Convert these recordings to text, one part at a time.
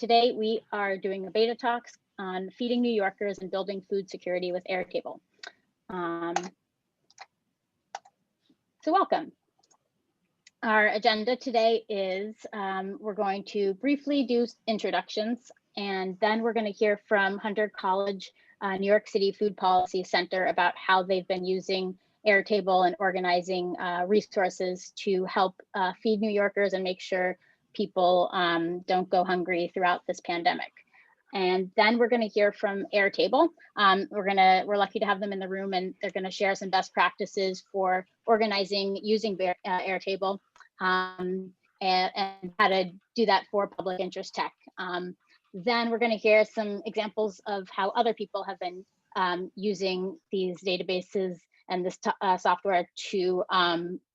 today we are doing a beta talks on feeding New Yorkers and building food security with Airtable. So welcome. Our agenda today is we're going to briefly do introductions, and then we're going to hear from Hunter College, New York City Food Policy Center about how they've been using Airtable and organizing resources to help feed New Yorkers and make sure people don't go hungry throughout this pandemic. And then we're going to hear from Airtable. We're lucky to have them in the room, and they're going to share some best practices for organizing using Airtable and how to do that for public interest tech. Then we're going to hear some examples of how other people have been using these databases and this software to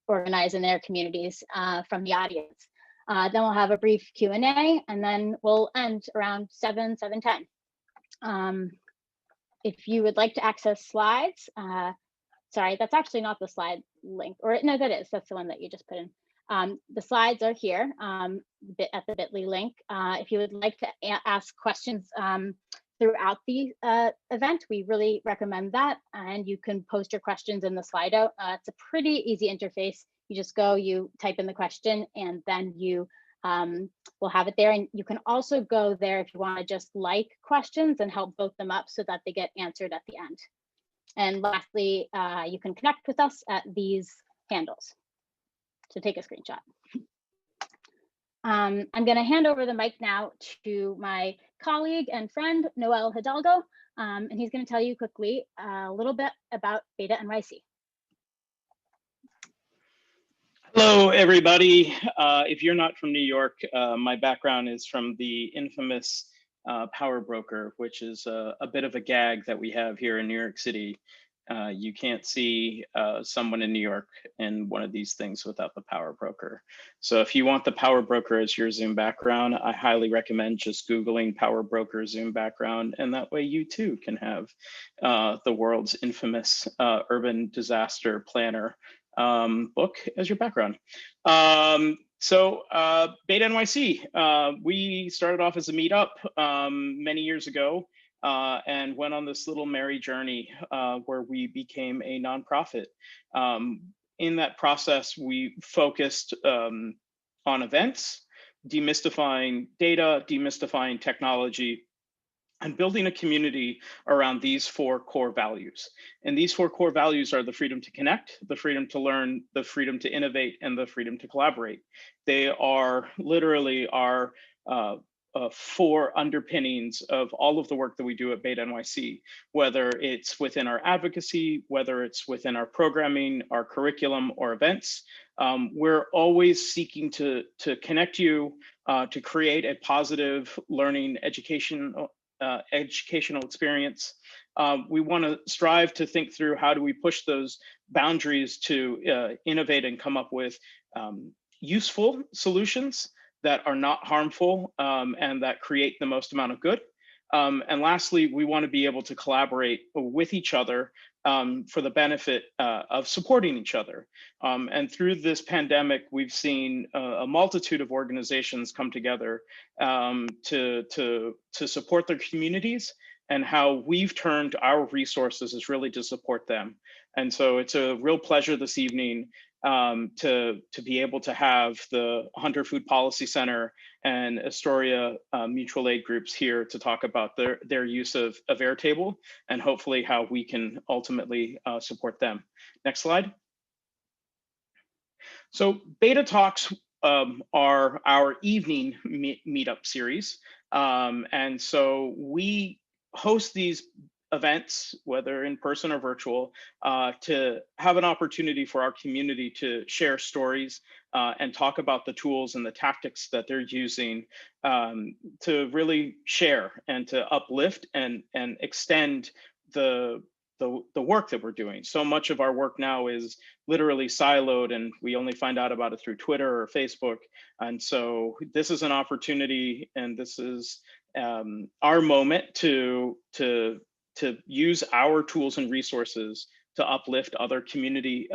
organize in their communities from the audience. Then we'll have a brief Q&A, and then we'll end around 7:10. If you would like to access slides, sorry, that's actually not the slide link, or no, that is, that's the one that you just put in. The slides are here at the bit.ly link. If you would like to ask questions throughout the event, we really recommend that, and you can post your questions in the Slido. It's a pretty easy interface. You just go, you type in the question, and then you will have it there. And you can also go there if you want to just like questions and help vote them up so that they get answered at the end. And lastly, you can connect with us at these handles. So take a screenshot. I'm going to hand over the mic now to my colleague and friend, Noel Hidalgo, and he's going to tell you quickly a little bit about BetaNYC. Hello, everybody. If you're not from New York, my background is from the infamous power broker, which is a bit of a gag that we have here in New York City. You can't see someone in New York in one of these things without the power broker. So if you want the power broker as your Zoom background, I highly recommend just Googling power broker Zoom background, and that way you too can have the world's infamous urban disaster planner book as your background. So BetaNYC, we started off as a meetup many years ago and went on this little merry journey where we became a nonprofit. In that process, we focused on events, demystifying data, demystifying technology, and building a community around these 4 core values. And these 4 core values are the freedom to connect, the freedom to learn, the freedom to innovate, and the freedom to collaborate. They are literally our 4 underpinnings of all of the work that we do at BetaNYC, whether it's within our advocacy, whether it's within our programming, our curriculum, or events. We're always seeking to connect you, to create a positive learning educational experience. We want to strive to think through how do we push those boundaries to innovate and come up with useful solutions that are not harmful and that create the most amount of good. And lastly, we want to be able to collaborate with each other for the benefit of supporting each other. And through this pandemic, we've seen a multitude of organizations come together to support their communities, and how we've turned our resources is really to support them. And so it's a real pleasure this evening to be able to have the Hunter Food Policy Center and Astoria Mutual Aid groups here to talk about their use of Airtable, and hopefully how we can ultimately support them. Next slide. So BetaTalks are our evening meetup series. And so we host these events, whether in person or virtual, to have an opportunity for our community to share stories and talk about the tools and the tactics that they're using to really share and to uplift and extend the work that we're doing. So much of our work now is literally siloed, and we only find out about it through Twitter or Facebook. And so this is an opportunity, and this is our moment to use our tools and resources to uplift other community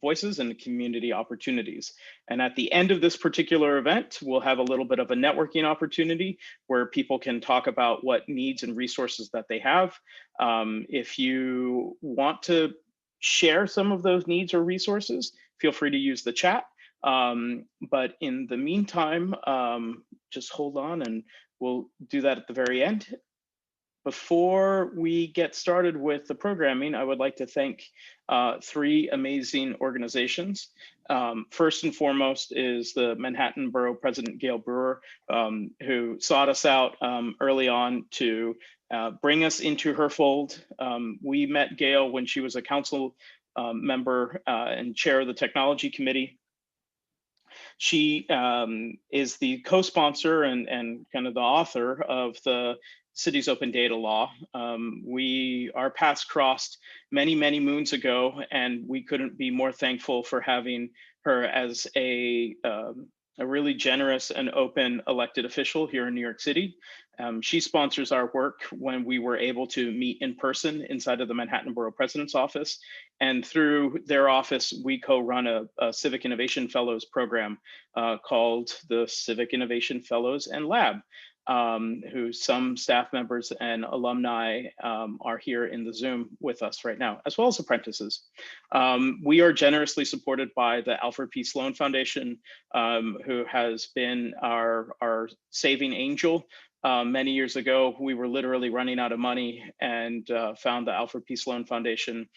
voices and community opportunities. And at the end of this particular event, we'll have a little bit of a networking opportunity where people can talk about what needs and resources that they have. If you want to share some of those needs or resources, feel free to use the chat. But in the meantime, just hold on and we'll do that at the very end. Before we get started with the programming, I would like to thank three amazing organizations. First and foremost is the Manhattan Borough President, Gail Brewer, who sought us out early on to bring us into her fold. We met Gail when she was a council member and chair of the technology committee. She is the co-sponsor and kind of the author of the city's open data law. Our paths crossed many, many moons ago, and we couldn't be more thankful for having her as a really generous and open elected official here in New York City. She sponsors our work when we were able to meet in person inside of the Manhattan Borough President's office. And through their office, we co-run a Civic Innovation Fellows program called the Civic Innovation Fellows and Lab, who some staff members and alumni are here in the Zoom with us right now, as well as apprentices. We are generously supported by the Alfred P. Sloan Foundation, who has been our saving angel. Many years ago, we were literally running out of money and found the Alfred P. Sloan Foundation.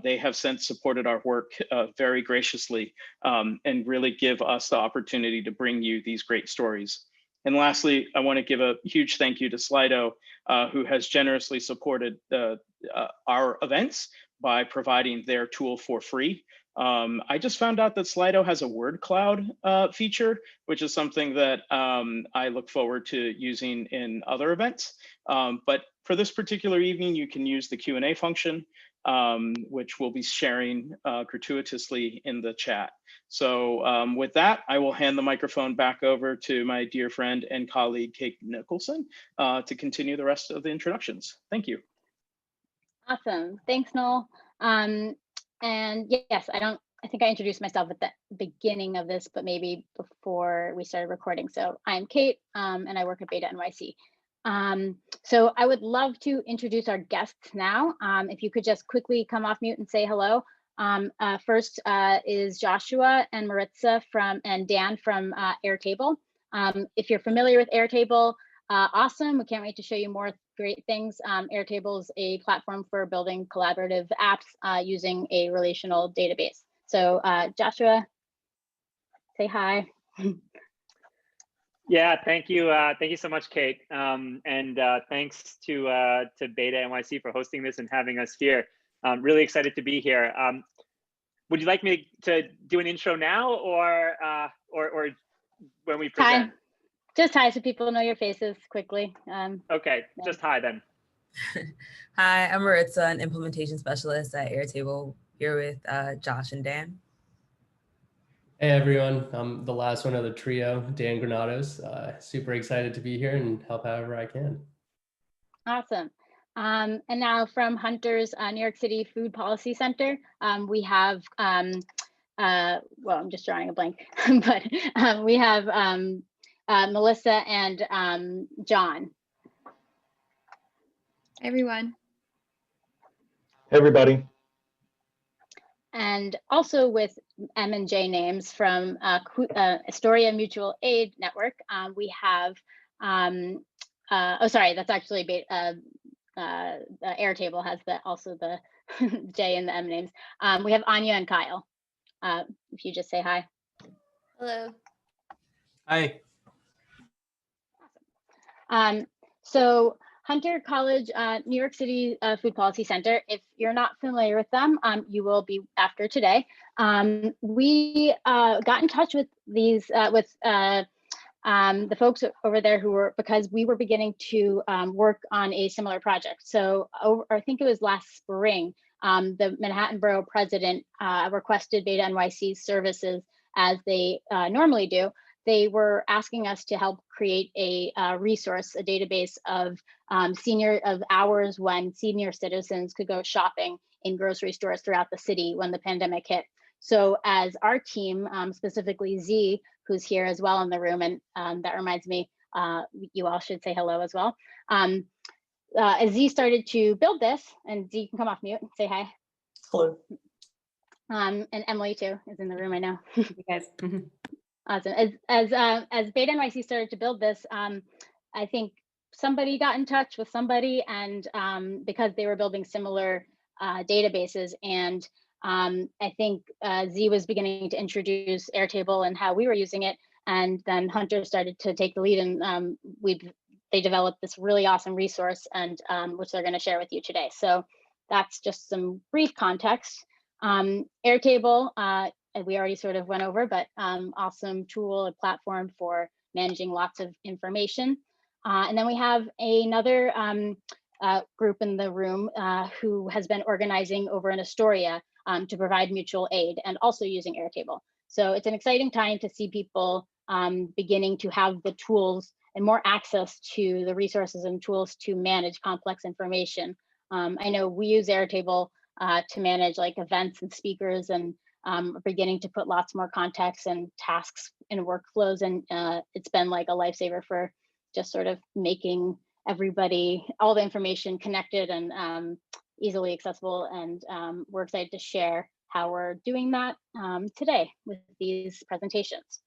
They have since supported our work very graciously and really give us the opportunity to bring you these great stories. And lastly, I want to give a huge thank you to Slido, who has generously supported our events by providing their tool for free. I just found out that Slido has a word cloud feature, which is something that I look forward to using in other events. But for this particular evening, you can use the Q&A function, which we'll be sharing gratuitously in the chat. So with that, I will hand the microphone back over to my dear friend and colleague, Kate Nicholson, to continue the rest of the introductions. Thank you. Awesome. Thanks, Noel. And yes, I think I introduced myself at the beginning of this, but maybe before we started recording. So I'm Kate, and I work at BetaNYC. So I would love to introduce our guests now. If you could just quickly come off mute and say hello. First is Joshua and Maritza and Dan from Airtable. If you're familiar with Airtable, awesome. We can't wait to show you more great things. Airtable is a platform for building collaborative apps using a relational database. So Joshua, say hi. Yeah, thank you. Thank you so much, Kate. And thanks to BetaNYC for hosting this and having us here. I'm really excited to be here. Would you like me to do an intro now or when we present? Hi. Just hi so people know your faces quickly. Okay, yeah. Just hi then. Hi, I'm Maritza, an implementation specialist at Airtable, here with Josh and Dan. Hey everyone, I'm the last one of the trio, Dan Granados. Super excited to be here and help however I can. Awesome. And now from Hunter's New York City Food Policy Center, we have, well, I'm just drawing a blank, but we have Melissa and John. Hey everyone. Hey everybody. And also with M and J names from Astoria Mutual Aid Network, we have, oh sorry, that's actually Airtable has also the J and the M names. We have Anya and Kyle. If you just say hi. Hello. Hi. Awesome. So Hunter College, New York City Food Policy Center. If you're not familiar with them, you will be after today. We got in touch with these the folks over there because we were beginning to work on a similar project. So I think it was last spring, the Manhattan Borough President requested BetaNYC's services, as they normally do, they were asking us to help create a resource, a database of hours when senior citizens could go shopping in grocery stores throughout the city when the pandemic hit. So as our team, specifically Z, who's here as well in the room, and that reminds me, you all should say hello as well. As Z started to build this, and Z can come off mute and say hi. Hello. And Emily too is in the room, I know. You guys. Awesome. As BetaNYC started to build this, I think somebody got in touch with somebody, and because they were building similar databases, and I think Z was beginning to introduce Airtable and how we were using it, and then Hunter started to take the lead, and they developed this really awesome resource, and which they're going to share with you today. So that's just some brief context. Airtable, we already sort of went over, but awesome tool and platform for managing lots of information. And then we have another group in the room who has been organizing over in Astoria to provide mutual aid and also using Airtable. So it's an exciting time to see people beginning to have the tools and more access to the resources and tools to manage complex information. I know we use Airtable to manage like events and speakers, and beginning to put lots more context and tasks and workflows, and it's been like a lifesaver for just sort of making everybody, all the information connected and easily accessible. And we're excited to share how we're doing that today with these presentations.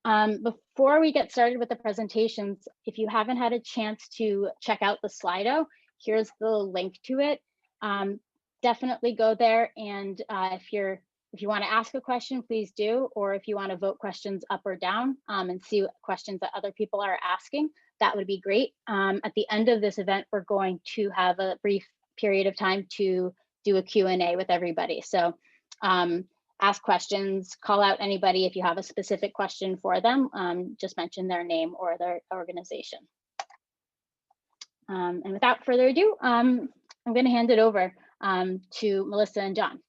Before we get started with the presentations, if you haven't had a chance to check out the Slido, here's the link to it. Definitely go there, and if you want to ask a question, please do, or if you want to vote questions up or down and see what questions that other people are asking, that would be great. At the end of this event, we're going to have a brief period of time to do a Q&A with everybody. So ask questions, call out anybody if you have a specific question for them, just mention their name or their organization. And without further ado, I'm going to hand it over to Melissa and John.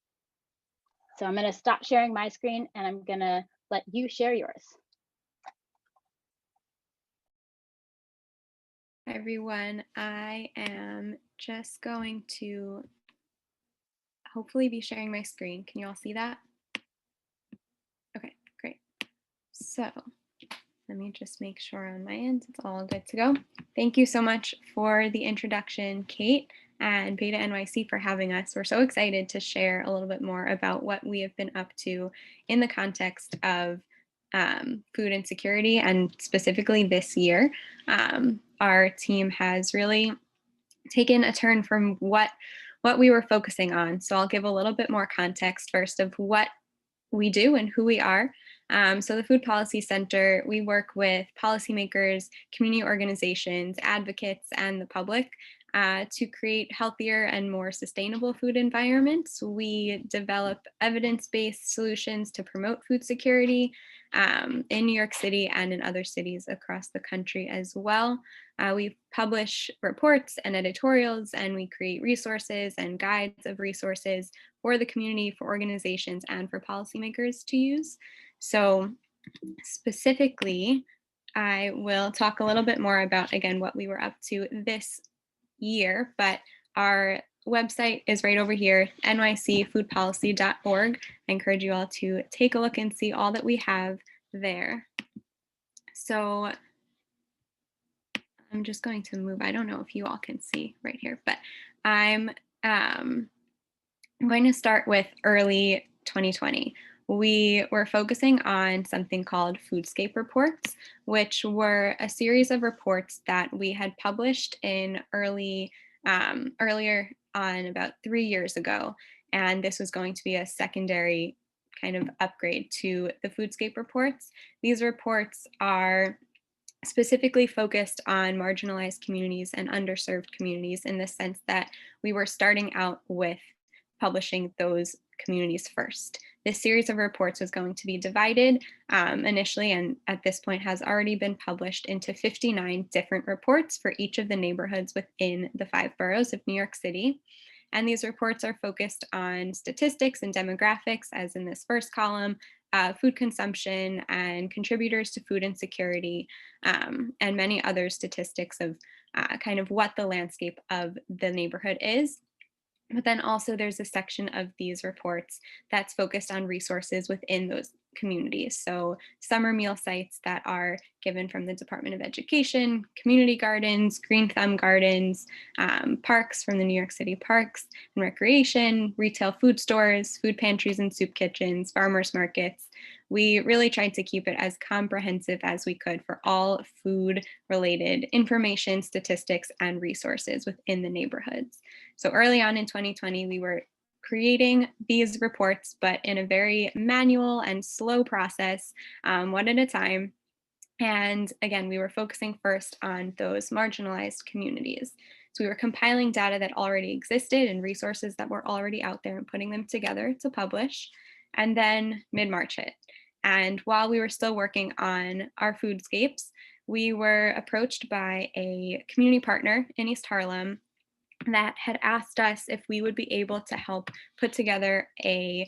So I'm going to stop sharing my screen, and I'm going to let you share yours. Hi, everyone. I am just going to hopefully be sharing my screen. Can you all see that? Okay, great. So let me just make sure on my end it's all good to go. Thank you so much for the introduction, Kate, and BetaNYC for having us. We're so excited to share a little bit more about what we have been up to in the context of food insecurity, and specifically this year. Our team has really taken a turn from what we were focusing on. So I'll give a little bit more context first of what we do and who we are. So the Food Policy Center, we work with policymakers, community organizations, advocates, and the public to create healthier and more sustainable food environments. We develop evidence-based solutions to promote food security in New York City and in other cities across the country as well. We publish reports and editorials, and we create resources and guides of resources for the community, for organizations, and for policymakers to use. So specifically, I will talk a little bit more about, again, what we were up to this year, but our website is right over here, nycfoodpolicy.org. I encourage you all to take a look and see all that we have there. So I'm just going to move. I don't know if you all can see right here, but I'm going to start with early 2020. We were focusing on something called Foodscape Reports, which were a series of reports that we had published in earlier on about 3 years ago. And this was going to be a secondary kind of upgrade to the Foodscape Reports. These reports are specifically focused on marginalized communities and underserved communities, in the sense that we were starting out with publishing those communities first. This series of reports was going to be divided initially, and at this point has already been published, into 59 different reports for each of the neighborhoods within the 5 boroughs of New York City. And these reports are focused on statistics and demographics, as in this first column, food consumption and contributors to food insecurity, and many other statistics of kind of what the landscape of the neighborhood is. But then also there's a section of these reports that's focused on resources within those communities. So summer meal sites that are given from the Department of Education, community gardens, green thumb gardens, parks from the New York City Parks and Recreation, retail food stores, food pantries and soup kitchens, farmers markets. We really tried to keep it as comprehensive as we could for all food related information, statistics, and resources within the neighborhoods. So early on in 2020, we were creating these reports, but in a very manual and slow process, one at a time. And again, we were focusing first on those marginalized communities. So we were compiling data that already existed and resources that were already out there and putting them together to publish. And then mid-March hit. And while we were still working on our foodscapes, we were approached by a community partner in East Harlem that had asked us if we would be able to help put together a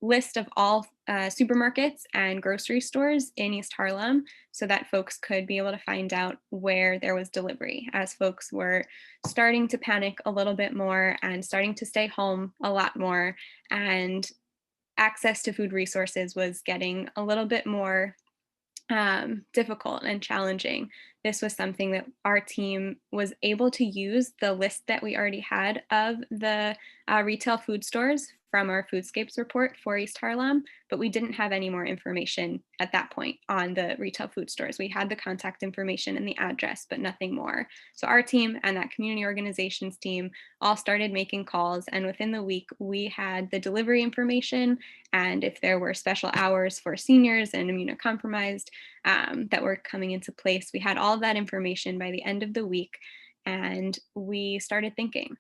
list of all supermarkets and grocery stores in East Harlem so that folks could be able to find out where there was delivery, as folks were starting to panic a little bit more and starting to stay home a lot more, and access to food resources was getting a little bit more difficult and challenging. This was something that our team was able to use the list that we already had of the retail food stores from our Foodscapes report for East Harlem, but we didn't have any more information at that point on the retail food stores. We had the contact information and the address, but nothing more. So our team and that community organizations team all started making calls, and within the week, we had the delivery information, and if there were special hours for seniors and immunocompromised that were coming into place, we had all of that information by the end of the week, and we started thinking.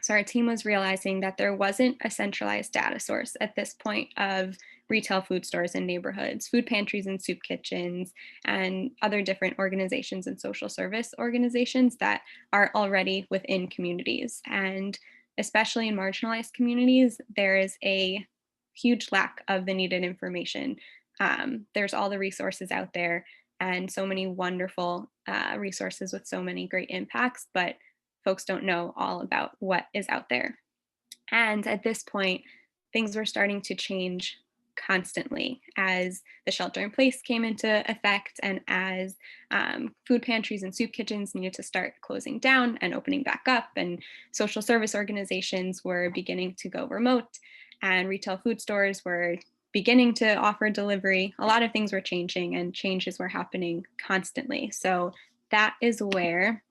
So our team was realizing that there wasn't a centralized data source at this point of retail food stores in neighborhoods, food pantries and soup kitchens, and other different organizations and social service organizations that are already within communities. And especially in marginalized communities, there is a huge lack of the needed information. There's all the resources out there and so many wonderful resources with so many great impacts, but folks don't know all about what is out there. And at this point, things were starting to change constantly as the shelter in place came into effect and as food pantries and soup kitchens needed to start closing down and opening back up, and social service organizations were beginning to go remote, and retail food stores were beginning to offer delivery. A lot of things were changing and changes were happening constantly. So that is where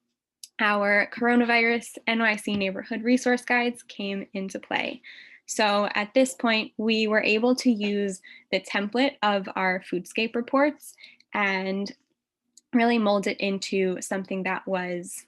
our coronavirus NYC neighborhood resource guides came into play. So at this point, we were able to use the template of our Foodscape reports and really mold it into something that was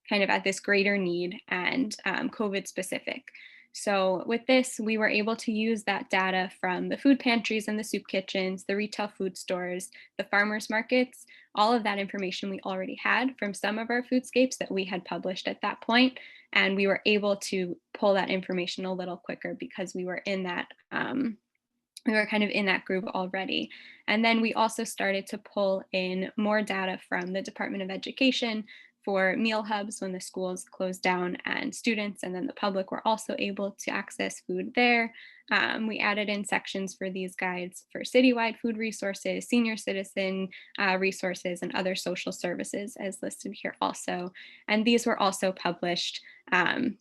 kind of at this greater need and COVID specific. So with this, we were able to use that data from the food pantries and the soup kitchens, the retail food stores, the farmers markets, all of that information we already had from some of our foodscapes that we had published at that point. And we were able to pull that information a little quicker because we were in that, we were kind of in that group already. And then we also started to pull in more data from the Department of Education for meal hubs when the schools closed down, and students and then the public were also able to access food there. We added in sections for these guides for citywide food resources, senior citizen resources, and other social services as listed here also. And these were also published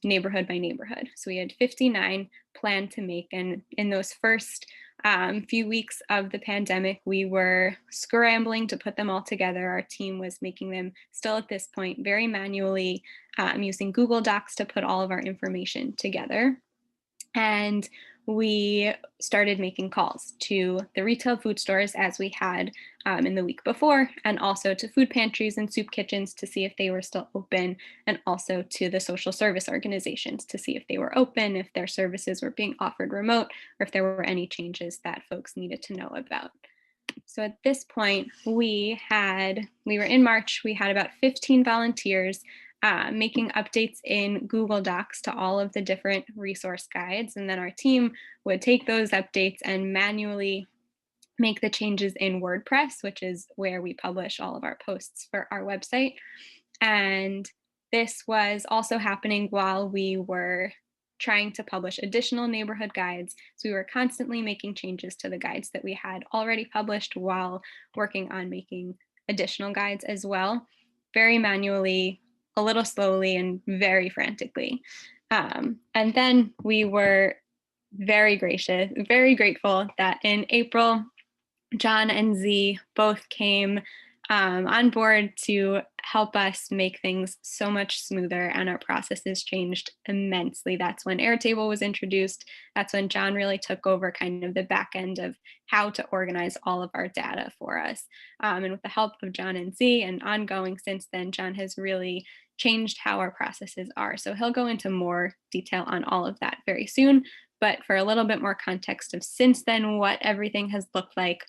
neighborhood by neighborhood. So we had 59 planned to make, and in those first few weeks of the pandemic, we were scrambling to put them all together. Our team was making them still at this point very manually, using Google Docs to put all of our information together. And we started making calls to the retail food stores as we had in the week before, and also to food pantries and soup kitchens to see if they were still open, and also to the social service organizations to see if they were open, if their services were being offered remote, or if there were any changes that folks needed to know about. So at this point, we were in March, we had about 15 volunteers making updates in Google Docs to all of the different resource guides. And then our team would take those updates and manually make the changes in WordPress, which is where we publish all of our posts for our website. And this was also happening while we were trying to publish additional neighborhood guides. So we were constantly making changes to the guides that we had already published while working on making additional guides as well, very manually, a little slowly, and very frantically. And then we were very grateful that in April, John and Z both came on board to help us make things so much smoother, and our processes changed immensely. That's when Airtable was introduced. That's when John really took over kind of the back end of how to organize all of our data for us. And with the help of John and Z and ongoing since then, John has really changed how our processes are. So he'll go into more detail on all of that very soon. But for a little bit more context of since then, what everything has looked like,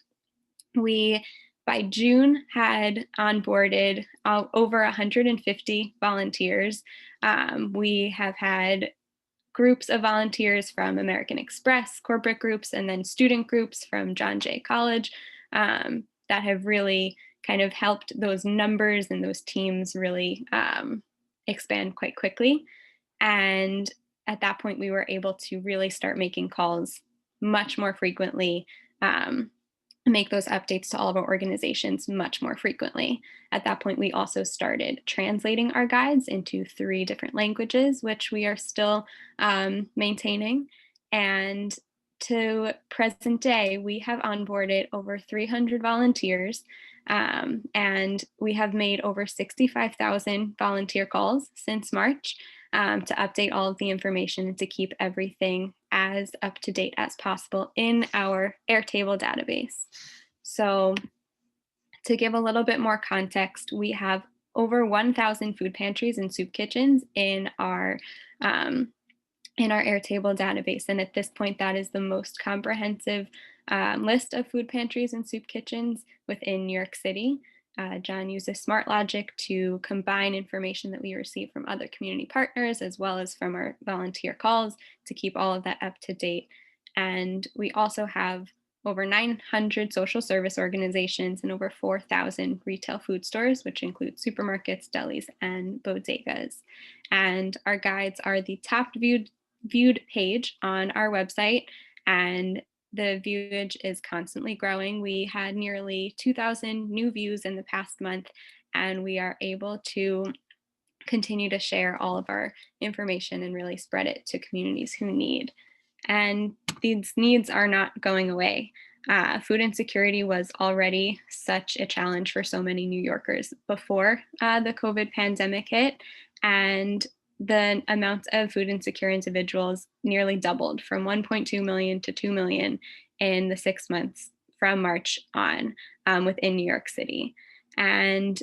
we, by June, had onboarded over 150 volunteers. We have had groups of volunteers from American Express, corporate groups, and then student groups from John Jay College that have really kind of helped those numbers and those teams really expand quite quickly. And at that point, we were able to really start making calls much more frequently, make those updates to all of our organizations much more frequently. At that point, we also started translating our guides into 3 different languages, which we are still maintaining. And to present day, we have onboarded over 300 volunteers, and we have made over 65,000 volunteer calls since March to update all of the information and to keep everything as up to date as possible in our Airtable database. So to give a little bit more context, we have over 1,000 food pantries and soup kitchens in our Airtable database. And at this point, that is the most comprehensive list of food pantries and soup kitchens within New York City. John uses smart logic to combine information that we receive from other community partners as well as from our volunteer calls to keep all of that up to date. And we also have over 900 social service organizations and over 4,000 retail food stores, which include supermarkets, delis, and bodegas. And our guides are the top viewed page on our website, and the viewage is constantly growing. We had nearly 2,000 new views in the past month, and we are able to continue to share all of our information and really spread it to communities who need. And these needs are not going away. Food insecurity was already such a challenge for so many New Yorkers before the COVID pandemic hit, and the amount of food insecure individuals nearly doubled from 1.2 million to 2 million in the 6 months from March on within New York City. And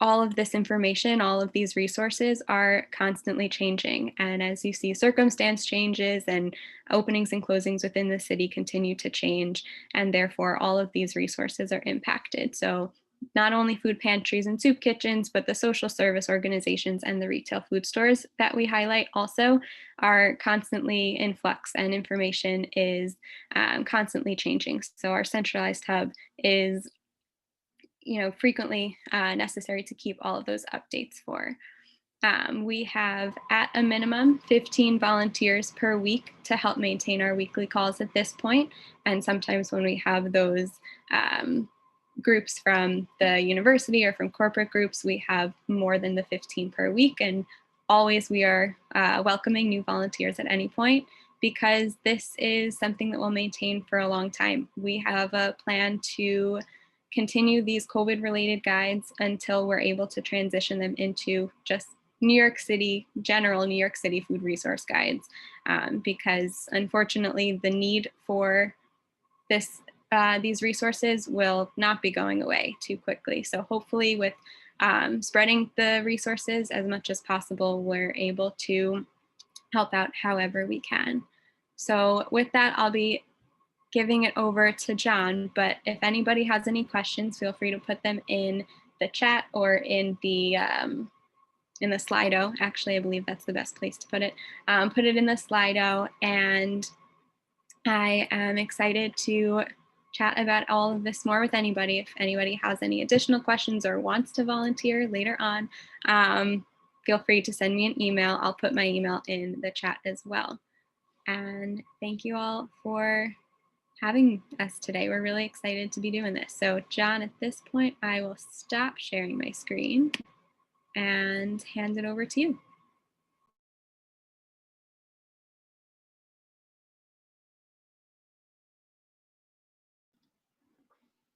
all of this information, all of these resources are constantly changing. And as you see, circumstance changes and openings and closings within the city continue to change. And therefore, all of these resources are impacted. So not only food pantries and soup kitchens, but the social service organizations and the retail food stores that we highlight also are constantly in flux, and information is constantly changing. So our centralized hub is frequently necessary to keep all of those updates for. We have at a minimum 15 volunteers per week to help maintain our weekly calls at this point. And sometimes when we have those groups from the university or from corporate groups, we have more than the 15 per week. And always we are welcoming new volunteers at any point, because this is something that we'll maintain for a long time. We have a plan to continue these COVID-related guides until we're able to transition them into just general New York City food resource guides, because unfortunately the need for these resources will not be going away too quickly. So hopefully with spreading the resources as much as possible, we're able to help out however we can. So with that, I'll be giving it over to John, but if anybody has any questions, feel free to put them in the chat or in the Slido. Actually, I believe that's the best place to put it. Put it in the Slido, and I am excited to chat about all of this more with anybody. If anybody has any additional questions or wants to volunteer later on, feel free to send me an email. I'll put my email in the chat as well. And thank you all for having us today. We're really excited to be doing this. So John, at this point, I will stop sharing my screen and hand it over to you.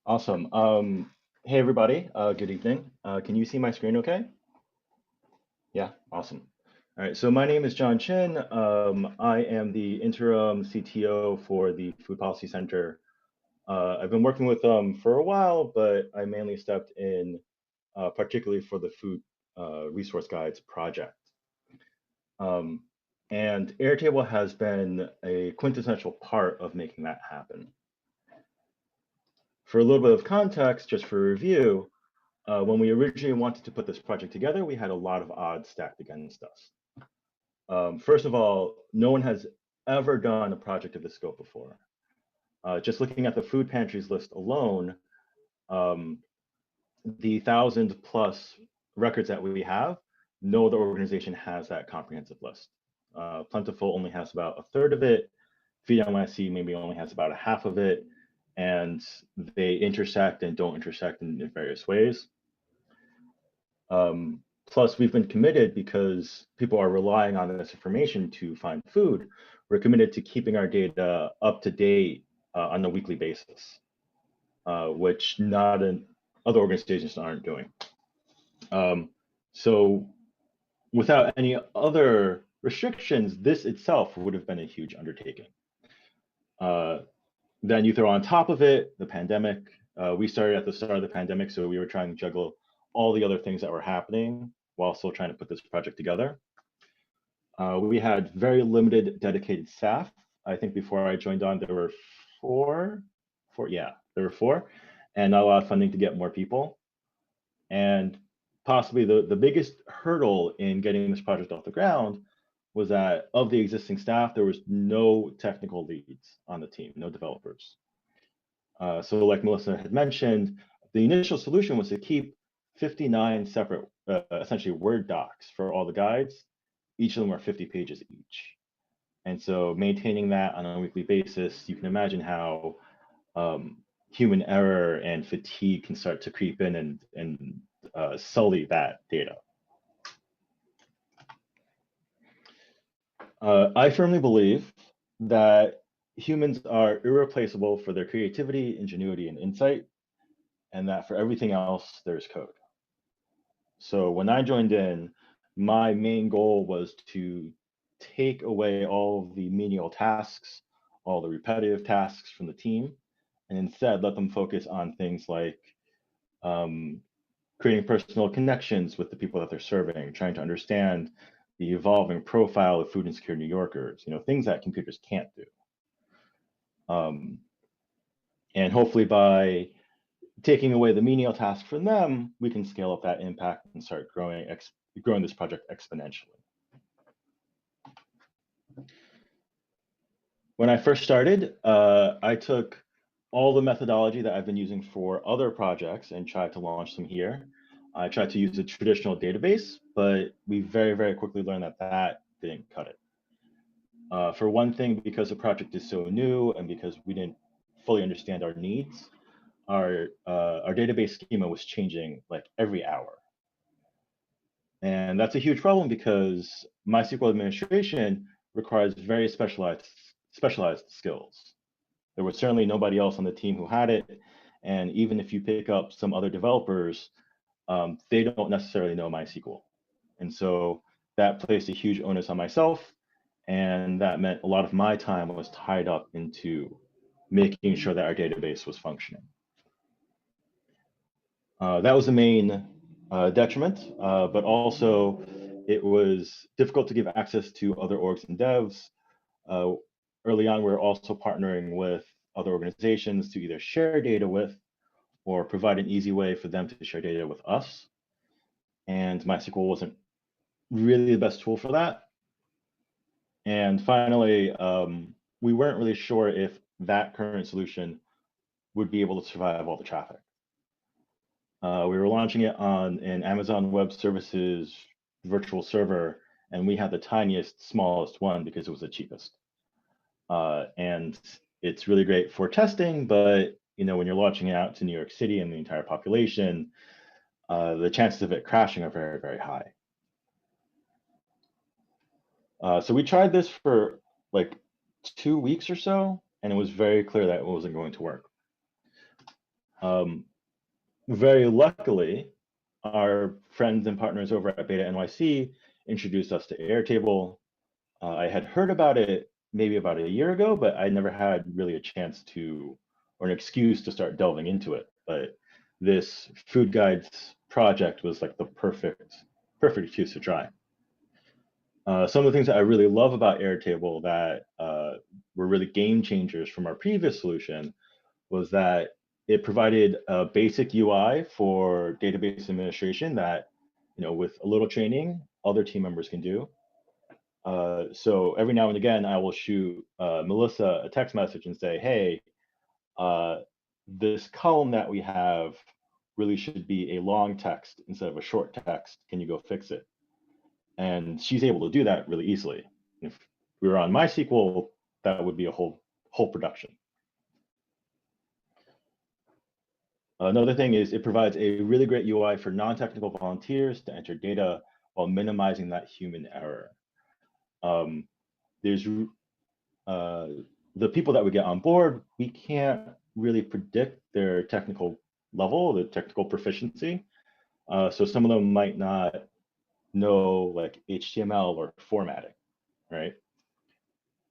Awesome. Hey, everybody. Good evening. Can you see my screen okay? Yeah, awesome. All right, so my name is John Chin. I am the interim CTO for the Food Policy Center. I've been working with them for a while, but I mainly stepped in particularly for the Food Resource Guides project. And Airtable has been a quintessential part of making that happen. For a little bit of context, just for review, when we originally wanted to put this project together, we had a lot of odds stacked against us. First of all, no one has ever done a project of this scope before. Just looking at the food pantries list alone, the 1,000+ records that we have, no other organization has that comprehensive list. Plentiful only has about a third of it. BetaNYC maybe only has about a half of it, and they intersect and don't intersect in various ways. Plus, we've been committed because people are relying on this information to find food. We're committed to keeping our data up to date on a weekly basis, which other organizations aren't doing. So without any other restrictions, this itself would have been a huge undertaking. Then you throw on top of it the pandemic. We started at the start of the pandemic, so we were trying to juggle all the other things that were happening while still trying to put this project together. We had very limited dedicated staff. I think before I joined on, there were four, and not a lot of funding to get more people. And possibly the biggest hurdle in getting this project off the ground was that of the existing staff, there was no technical leads on the team, no developers. So like Melissa had mentioned, the initial solution was to keep 59 separate, essentially Word docs for all the guides. Each of them are 50 pages each. And so maintaining that on a weekly basis, you can imagine how human error and fatigue can start to creep in and sully that data. I firmly believe that humans are irreplaceable for their creativity, ingenuity, and insight, and that for everything else, there's code. So when I joined in, my main goal was to take away all of the menial tasks, all the repetitive tasks from the team, and instead let them focus on things like creating personal connections with the people that they're serving, trying to understand the evolving profile of food insecure New Yorkers, things that computers can't do. And hopefully by taking away the menial task from them, we can scale up that impact and start growing this project exponentially. When I first started, I took all the methodology that I've been using for other projects and tried to launch them here. I tried to use a traditional database, but we very, very quickly learned that didn't cut it. For one thing, because the project is so new and because we didn't fully understand our needs, our database schema was changing like every hour. And that's a huge problem because MySQL administration requires very specialized skills. There was certainly nobody else on the team who had it. And even if you pick up some other developers, they don't necessarily know MySQL. And so that placed a huge onus on myself. And that meant a lot of my time was tied up into making sure that our database was functioning. That was the main detriment, but also it was difficult to give access to other orgs and devs. Early on, we were also partnering with other organizations to either share data with or provide an easy way for them to share data with us. And MySQL wasn't really the best tool for that. And finally, we weren't really sure if that current solution would be able to survive all the traffic. We were launching it on an Amazon Web Services virtual server, and we had the tiniest, smallest one because it was the cheapest. And it's really great for testing, but when you're launching it out to New York City and the entire population, the chances of it crashing are very, very high. So we tried this for like 2 weeks or so, and it was very clear that it wasn't going to work. Very luckily, our friends and partners over at BetaNYC introduced us to Airtable. I had heard about it maybe about a year ago, but I never had really a chance to, or an excuse to start delving into it. But this food guides project was like the perfect excuse to try. Some of the things that I really love about Airtable that were really game changers from our previous solution was that it provided a basic UI for database administration that, with a little training, other team members can do. So every now and again, I will shoot Melissa a text message and say, hey, this column that we have really should be a long text instead of a short text. Can you go fix it? And she's able to do that really easily. If we were on MySQL, that would be a whole production. Another thing is it provides a really great UI for non-technical volunteers to enter data while minimizing that human error. There's the people that we get on board, we can't really predict their technical level, the technical proficiency. So some of them might not know like HTML or formatting, right?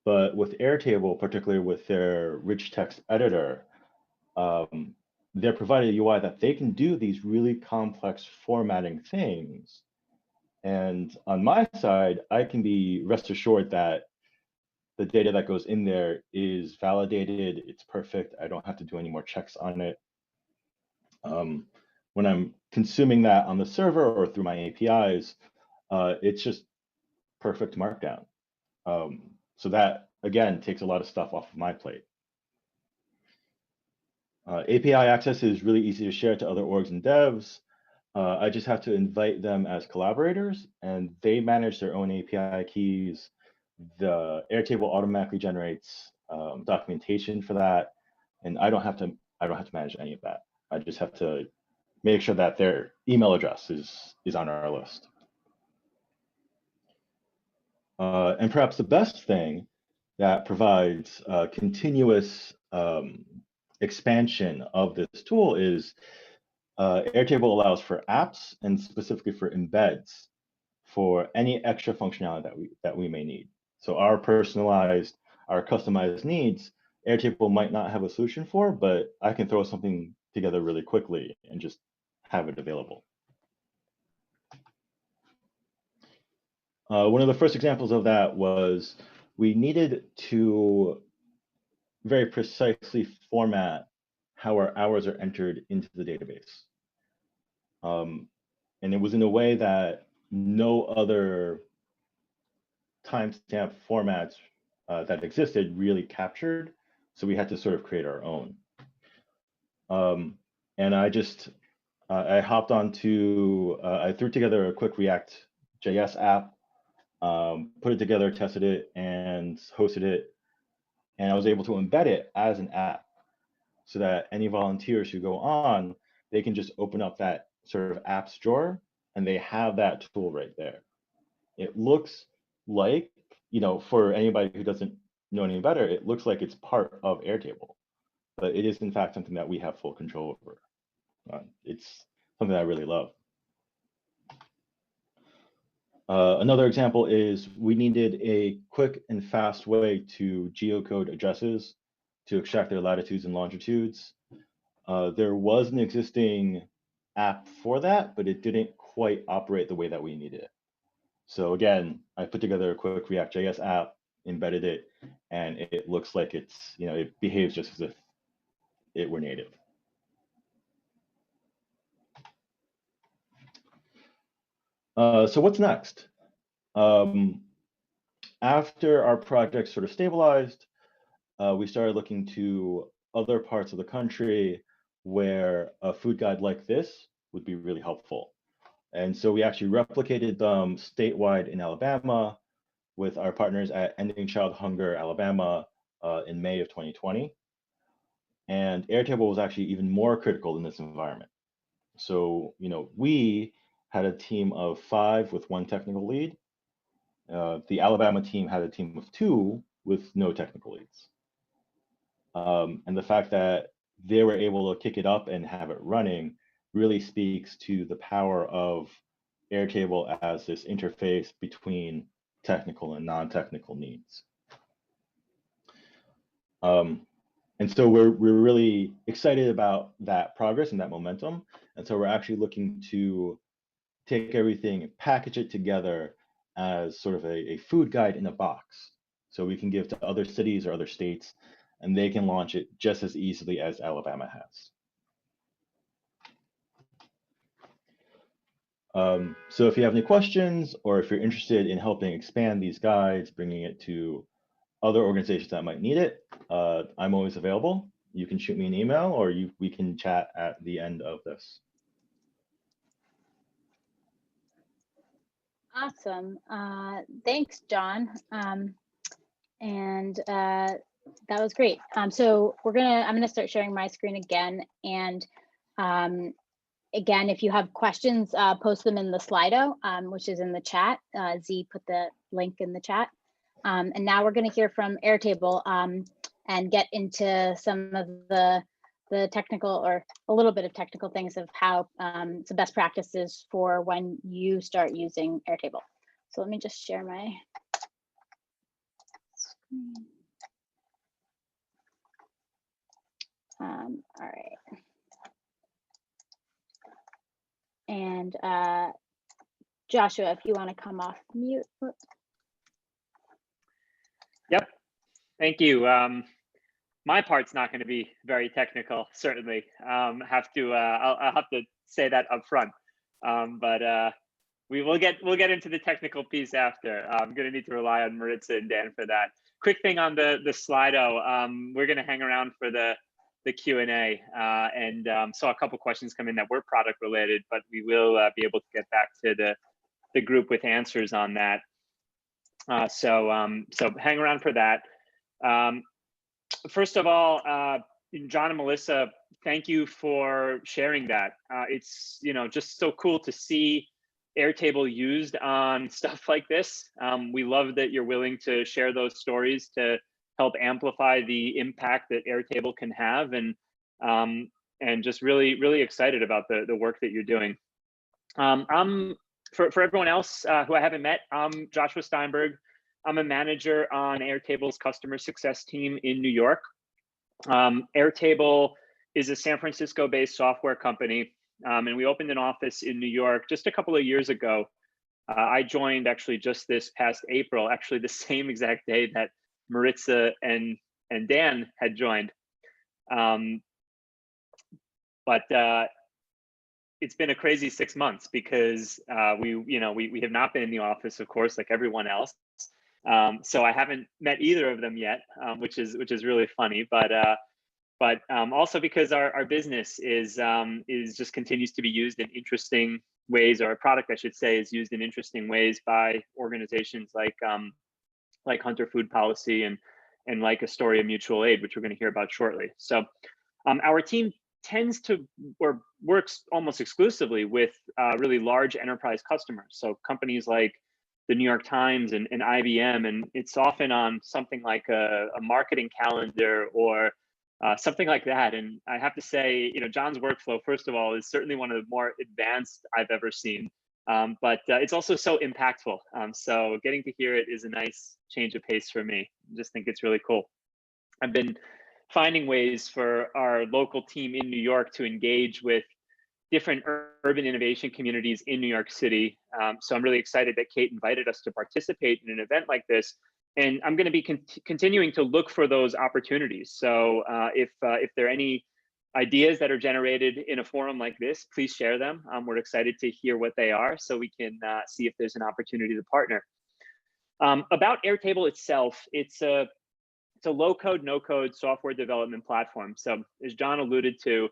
But with Airtable, particularly with their rich text editor, they're provided a UI that they can do these really complex formatting things. And on my side, I can be rest assured that the data that goes in there is validated, it's perfect, I don't have to do any more checks on it. When I'm consuming that on the server or through my APIs, it's just perfect markdown. So that, again, takes a lot of stuff off of my plate. API access is really easy to share to other orgs and devs. I just have to invite them as collaborators, and they manage their own API keys. The Airtable automatically generates documentation for that, and I don't have to manage any of that. I just have to make sure that their email address is on our list. And perhaps the best thing that provides continuous expansion of this tool is Airtable allows for apps and specifically for embeds for any extra functionality that we may need. So our personalized, our customized needs, Airtable might not have a solution for, but I can throw something together really quickly and just have it available. One of the first examples of that was we needed to very precisely format how our hours are entered into the database. And it was in a way that no other timestamp formats that existed really captured. So we had to sort of create our own. And I hopped onto, I threw together a quick React.js app, put it together, tested it, and hosted it. And I was able to embed it as an app so that any volunteers who go on, they can just open up that sort of apps drawer and they have that tool right there. It looks like, for anybody who doesn't know any better, it looks like it's part of Airtable, but it is in fact something that we have full control over. It's something that I really love. Another example is we needed a quick and fast way to geocode addresses to extract their latitudes and longitudes. There was an existing app for that, but it didn't quite operate the way that we needed it. So again, I put together a quick React.js app, embedded it, and it looks like it's, it behaves just as if it were native. So what's next? After our project sort of stabilized, we started looking to other parts of the country where a food guide like this would be really helpful. And so we actually replicated them statewide in Alabama with our partners at Ending Child Hunger Alabama in May of 2020. And Airtable was actually even more critical in this environment. So, we had a team of 5 with 1 technical lead. The Alabama team had a team of 2 with no technical leads. And the fact that they were able to kick it up and have it running really speaks to the power of Airtable as this interface between technical and non-technical needs. And so we're really excited about that progress and that momentum. And so we're actually looking to take everything and package it together as sort of a food guide in a box. So we can give to other cities or other states, and they can launch it just as easily as Alabama has. So if you have any questions, or if you're interested in helping expand these guides, bringing it to other organizations that might need it, I'm always available. You can shoot me an email, or we can chat at the end of this. Awesome. Thanks, John. That was great. So I'm gonna start sharing my screen again. And again, if you have questions, post them in the Slido, which is in the chat. Z put the link in the chat. And now we're gonna hear from Airtable and get into some of the technical, or a little bit of technical things of how some best practices for when you start using Airtable. So let me just share my screen. All right. And Joshua, if you want to come off mute. Yep. Thank you. My part's not going to be very technical, certainly. I'll have to say that up front. But we'll get into the technical piece after. I'm going to need to rely on Maritza and Dan for that. Quick thing on the Slido. We're going to hang around for the Q&A, and saw a couple questions come in that were product related, but we will be able to get back to the group with answers on that. So hang around for that. First of all, John and Melissa, thank you for sharing that. It's just so cool to see Airtable used on stuff like this. We love that you're willing to share those stories to help amplify the impact that Airtable can have, and just really excited about the work that you're doing. For everyone else who I haven't met, I'm Joshua Steinberg. I'm a manager on Airtable's customer success team in New York. Airtable is a San Francisco-based software company, and we opened an office in New York just a couple of years ago. I joined actually just this past April, actually the same exact day that Maritza and Dan had joined. But it's been a crazy 6 months because we have not been in the office, of course, like everyone else. So I haven't met either of them yet, which is really funny. But also because our business is just continues to be used in interesting ways, or our product, I should say, is used in interesting ways by organizations like Hunter Food Policy and like Astoria Mutual Aid, which we're going to hear about shortly. So our team tends to, or works almost exclusively with really large enterprise customers. So companies like the New York Times and IBM, and it's often on something like a marketing calendar or something like that. And I have to say, John's workflow, first of all, is certainly one of the more advanced I've ever seen. But it's also so impactful. So getting to hear it is a nice change of pace for me. I just think it's really cool. I've been finding ways for our local team in New York to engage with different urban innovation communities in New York City. So I'm really excited that Kate invited us to participate in an event like this. And I'm going to be continuing to look for those opportunities. So if there are any ideas that are generated in a forum like this, please share them. We're excited to hear what they are so we can see if there's an opportunity to partner. About Airtable itself, it's a It's a low-code, no-code software development platform. So as John alluded to,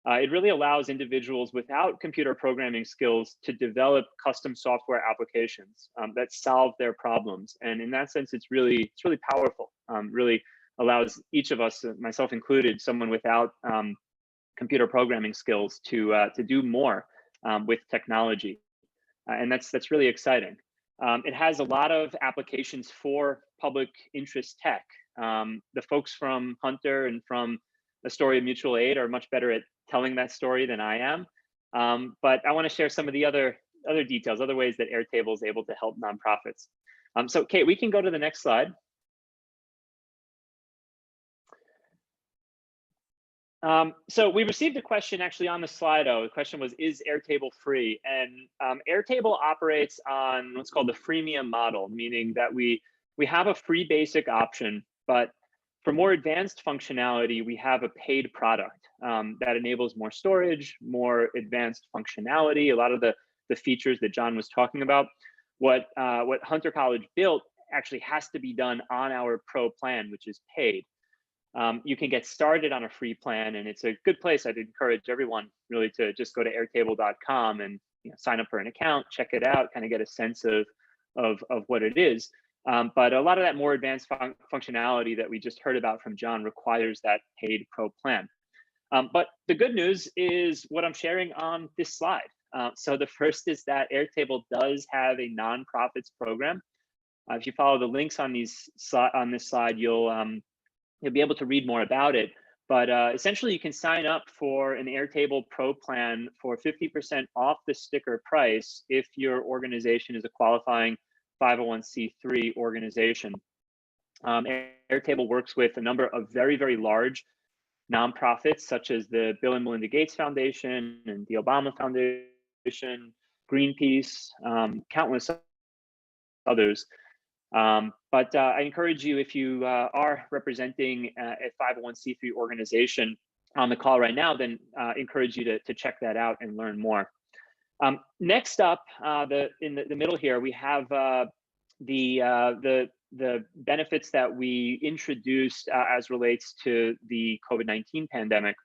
it really allows individuals without computer programming skills to develop custom software applications that solve their problems. And in that sense, it's really powerful. Really allows each of us, myself included, someone without computer programming skills to do more with technology, and that's really exciting. It has a lot of applications for public interest tech. The folks from Hunter and from Astoria Mutual Aid are much better at telling that story than I am, but I want to share some of the other details, other ways that Airtable is able to help nonprofits. So Kate, we can go to the next slide. So we received a question actually on the Slido. The question was, is Airtable free? And Airtable operates on what's called the freemium model, meaning that we have a free basic option, but for more advanced functionality, we have a paid product that enables more storage, more advanced functionality, a lot of the features that John was talking about. What Hunter College built actually has to be done on our pro plan, which is paid. You can get started on a free plan, and it's a good place. I'd encourage everyone really to just go to airtable.com and sign up for an account, check it out, kind of get a sense of what it is. But a lot of that more advanced functionality that we just heard about from John requires that paid pro plan. But the good news is what I'm sharing on this slide. So the first is that Airtable does have a nonprofits program. If you follow the links on this slide, you'll be able to read more about it. But essentially, you can sign up for an Airtable Pro plan for 50% off the sticker price if your organization is a qualifying 501c3 organization. Airtable works with a number of very, very large nonprofits, such as the Bill and Melinda Gates Foundation and the Obama Foundation, Greenpeace, countless others. But I encourage you, if you are representing a 501c3 organization on the call right now, then encourage you to check that out and learn more. Next up, in the middle here, we have the benefits that we introduced as relates to the COVID-19 pandemic.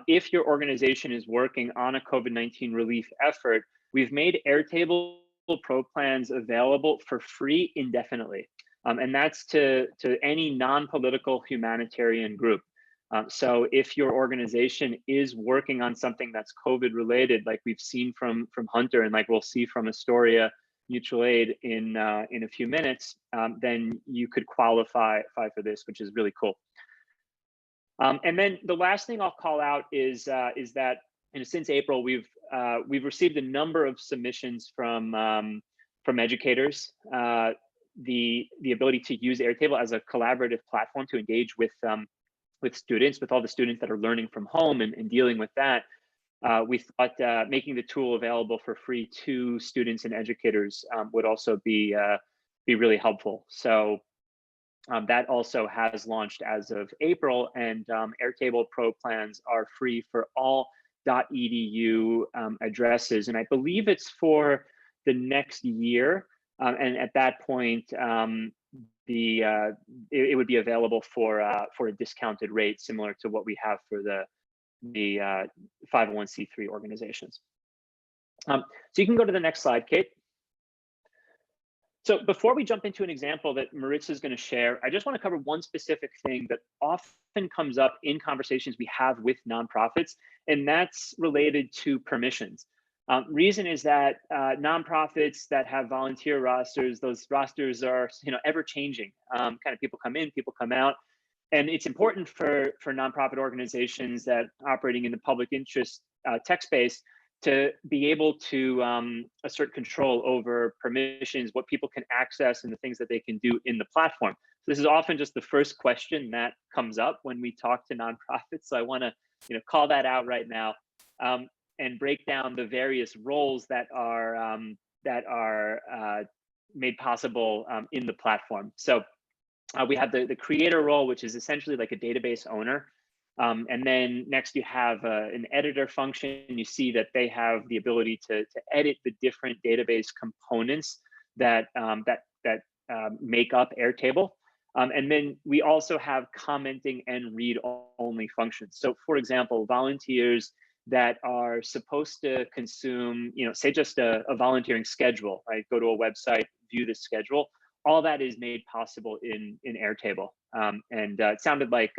If your organization is working on a COVID-19 relief effort, we've made Airtable Pro plans available for free indefinitely. And that's to any non-political humanitarian group. So if your organization is working on something that's COVID related, like we've seen from Hunter and like we'll see from Astoria Mutual Aid in a few minutes, then you could qualify for this, which is really cool. And then the last thing I'll call out is that since April, we've received a number of submissions from educators. The ability to use Airtable as a collaborative platform to engage with students, with all the students that are learning from home and dealing with that. We thought making the tool available for free to students and educators would also be really helpful. So that also has launched as of April, and Airtable Pro plans are free for all .edu addresses, and I believe it's for the next year. And at that point, it would be available for a discounted rate, similar to what we have for the 501c3 organizations. So you can go to the next slide, Kate. So before we jump into an example that Maritza is going to share, I just want to cover one specific thing that often comes up in conversations we have with nonprofits, and that's related to permissions. Reason is that nonprofits that have volunteer rosters, those rosters are ever changing. Kind of people come in, people come out, and it's important for nonprofit organizations that operating in the public interest tech space to be able to assert control over permissions, what people can access, and the things that they can do in the platform. So this is often just the first question that comes up when we talk to nonprofits. So I want to call that out right now. And break down the various roles that are made possible in the platform. So we have the creator role, which is essentially like a database owner. And then next you have an editor function. You see that they have the ability to edit the different database components that make up Airtable. And then we also have commenting and read-only functions. So for example, volunteers that are supposed to consume, say just a volunteering schedule, right? Go to a website, view the schedule. All that is made possible in Airtable. And it sounded like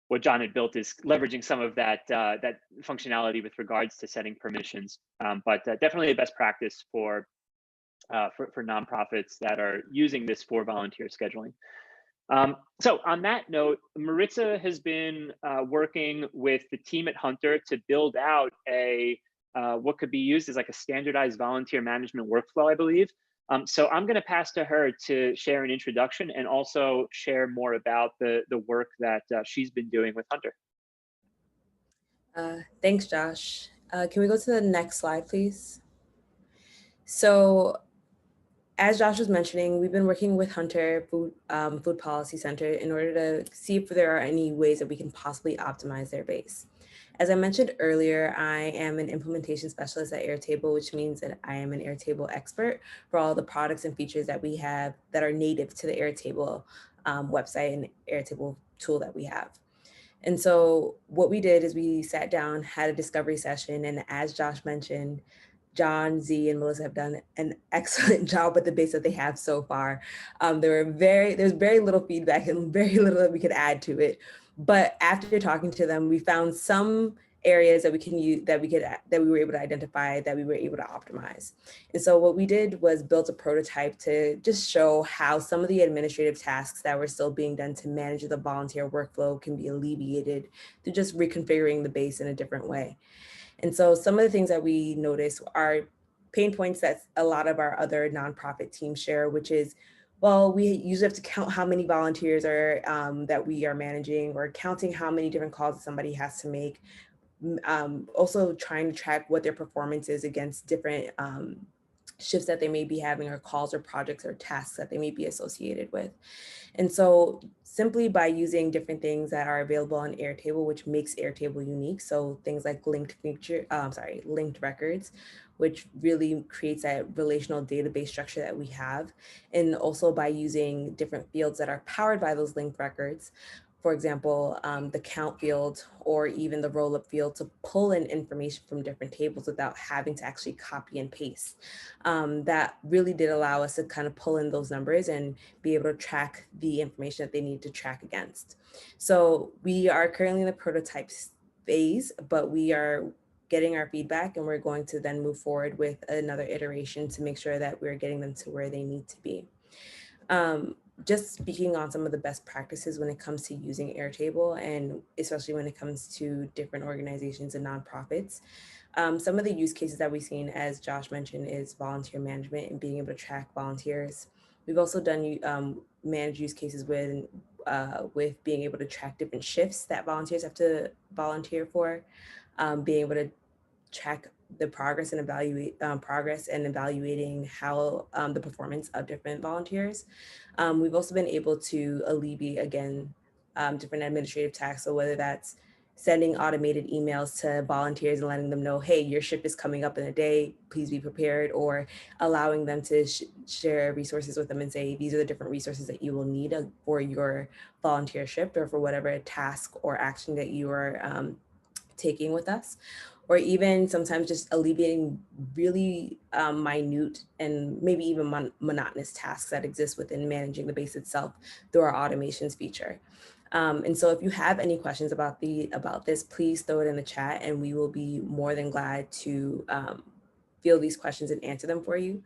what John had built is leveraging some of that that functionality with regards to setting permissions, but definitely a best practice for nonprofits that are using this for volunteer scheduling. So on that note, Maritza has been working with the team at Hunter to build out a what could be used as like a standardized volunteer management workflow, I believe. So I'm going to pass to her to share an introduction and also share more about the work that she's been doing with Hunter. Thanks, Josh. Can we go to the next slide, please? So as Josh was mentioning, we've been working with Hunter Food Policy Center in order to see if there are any ways that we can possibly optimize their base. As I mentioned earlier, I am an implementation specialist at Airtable, which means that I am an Airtable expert for all the products and features that we have that are native to the Airtable website and Airtable tool that we have. And so what we did is we sat down, had a discovery session, and as Josh mentioned, John, Z, and Melissa have done an excellent job with the base that they have so far. There's very little feedback and very little that we could add to it. But after talking to them, we found some areas that we can use, that we were able to identify, that we were able to optimize. And so what we did was build a prototype to just show how some of the administrative tasks that were still being done to manage the volunteer workflow can be alleviated through just reconfiguring the base in a different way. And so some of the things that we noticed are pain points that a lot of our other nonprofit teams share, which is, well, we usually have to count how many volunteers are that we are managing, or counting how many different calls somebody has to make. Also trying to track what their performance is against different shifts that they may be having, or calls or projects or tasks that they may be associated with. And so simply by using different things that are available on Airtable, which makes Airtable unique. So things like linked records, which really creates that relational database structure that we have. And also by using different fields that are powered by those linked records. For example, the count field or even the roll-up field to pull in information from different tables without having to actually copy and paste. That really did allow us to kind of pull in those numbers and be able to track the information that they need to track against. So we are currently in the prototype phase, but we are getting our feedback, and we're going to then move forward with another iteration to make sure that we're getting them to where they need to be. Just speaking on some of the best practices when it comes to using Airtable, and especially when it comes to different organizations and nonprofits. Some of the use cases that we've seen, as Josh mentioned, is volunteer management and being able to track volunteers. We've also done managed use cases with being able to track different shifts that volunteers have to volunteer for, being able to track the progress and evaluating how the performance of different volunteers. We've also been able to alleviate, again, different administrative tasks. So whether that's sending automated emails to volunteers and letting them know, hey, your shift is coming up in a day, please be prepared, or allowing them to share resources with them and say, these are the different resources that you will need for your volunteer shift or for whatever task or action that you are taking with us. Or even sometimes just alleviating really minute and maybe even monotonous tasks that exist within managing the base itself through our automations feature. And so if you have any questions about this, please throw it in the chat, and we will be more than glad to field these questions and answer them for you.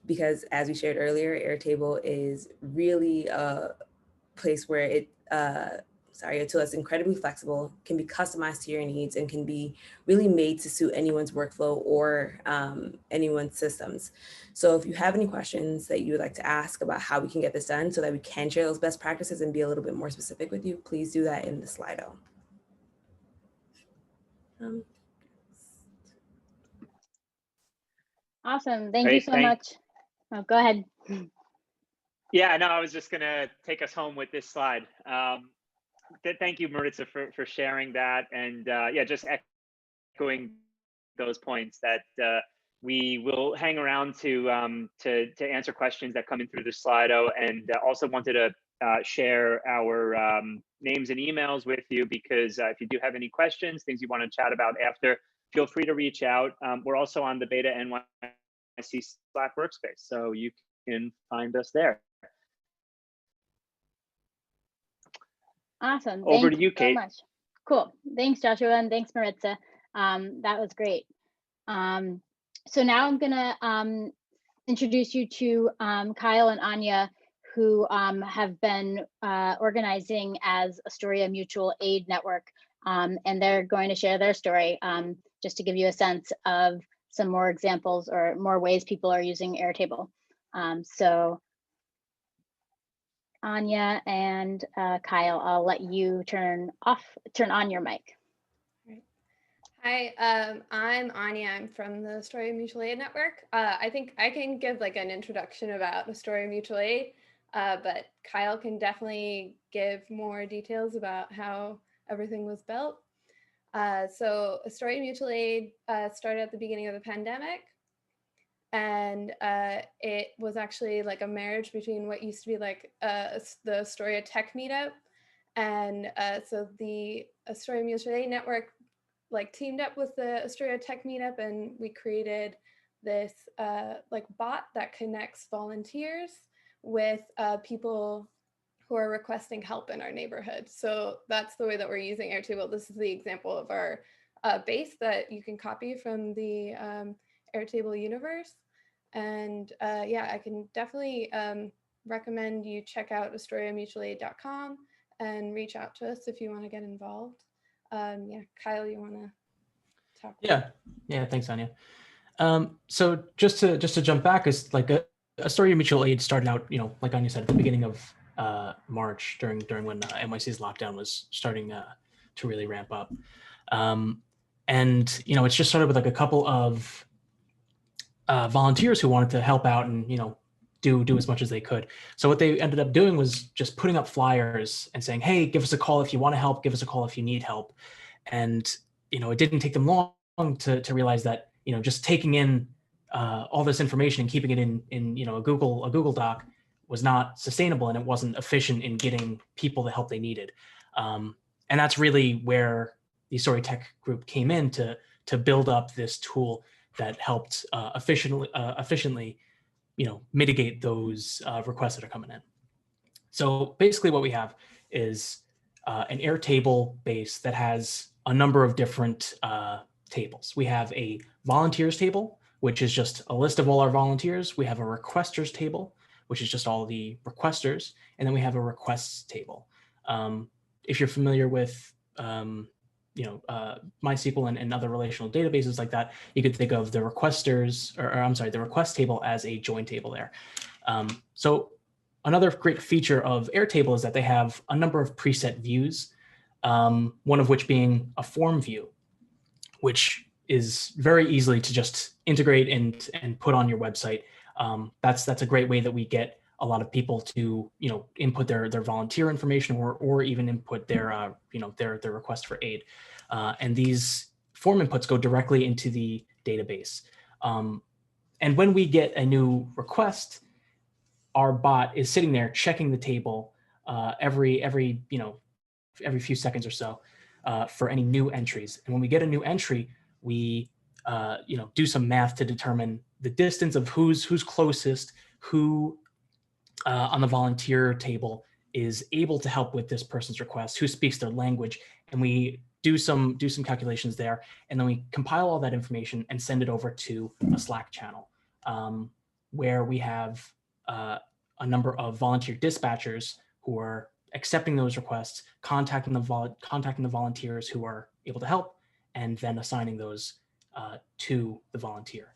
Because as we shared earlier, Airtable is really a place where a tool that's incredibly flexible, can be customized to your needs, and can be really made to suit anyone's workflow or anyone's systems. So if you have any questions that you would like to ask about how we can get this done so that we can share those best practices and be a little bit more specific with you, please do that in the Slido. Awesome. Thank you so much. Oh, go ahead. Yeah, no, I was just going to take us home with this slide. Thank you, Maritza, for sharing that. And yeah, just echoing those points that We will hang around to answer questions that come in through the Slido, and also wanted to share our names and emails with you, because if you do have any questions, things you want to chat about after, feel free to reach out. We're also on the BetaNYC Slack workspace, so you can find us there. Awesome. Over Thank to you, Kate. so much. Cool. Thanks, Joshua, and thanks, Maritza. That was great. So now I'm gonna introduce you to Kyle and Anya, who have been organizing as Astoria Mutual Aid Network, and they're going to share their story just to give you a sense of some more examples or more ways people are using Airtable. So Anya and Kyle, I'll let you turn on your mic. Hi, I'm Anya. I'm from the Astoria Mutual Aid Network. I think I can give like an introduction about Astoria Mutual Aid, but Kyle can definitely give more details about how everything was built. So Astoria Mutual Aid started at the beginning of the pandemic, and it was actually like a marriage between what used to be like the Astoria Tech Meetup, and so the Astoria Mutual Aid Network like teamed up with the Astoria Tech Meetup, and we created this like bot that connects volunteers with people who are requesting help in our neighborhood. So that's the way that we're using Airtable. This is the example of our base that you can copy from the Airtable universe. And yeah, I can definitely recommend you check out AstoriaMutualAid.com and reach out to us if you want to get involved. Yeah, Kyle, you want to talk? Yeah, thanks, Anya. So just to jump back, is like Astoria Mutual Aid started out, like Anya said, at the beginning of March, during when NYC's lockdown was starting to really ramp up, and it's just started with like a couple of volunteers who wanted to help out and do as much as they could. So what they ended up doing was just putting up flyers and saying, hey, give us a call if you want to help, give us a call if you need help. And it didn't take them long to realize that just taking in all this information and keeping it in a Google Doc was not sustainable, and it wasn't efficient in getting people the help they needed. And that's really where the Astoria Tech group came in to build up this tool that helped efficiently mitigate those requests that are coming in. So basically what we have is an Airtable base that has a number of different tables. We have a volunteers table, which is just a list of all our volunteers. We have a requesters table, which is just all the requesters. And then we have a requests table. If you're familiar with MySQL and other relational databases like that, you could think of the requesters, or I'm sorry, the request table as a join table there. So another great feature of Airtable is that they have a number of preset views, one of which being a form view, which is very easily to just integrate and put on your website. That's a great way that we get a lot of people to input their volunteer information or even input their their request for aid, and these form inputs go directly into the database. And when we get a new request, our bot is sitting there checking the table every few seconds or so for any new entries. And when we get a new entry, we do some math to determine the distance of who's closest, who on the volunteer table is able to help with this person's request, who speaks their language, and we do some calculations there, and then we compile all that information and send it over to a Slack channel where we have a number of volunteer dispatchers who are accepting those requests, contacting the volunteers who are able to help, and then assigning those to the volunteer.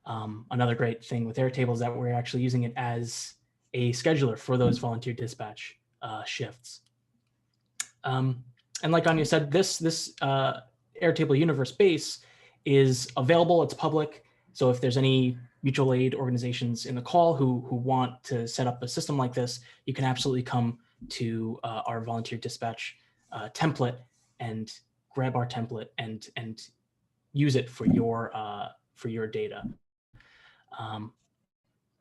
Another great thing with Airtable is that we're actually using it as a scheduler for those volunteer dispatch shifts. And like Anya said, this Airtable universe base is available, it's public. So if there's any mutual aid organizations in the call who want to set up a system like this, you can absolutely come to our volunteer dispatch template and grab our template and use it for for your data.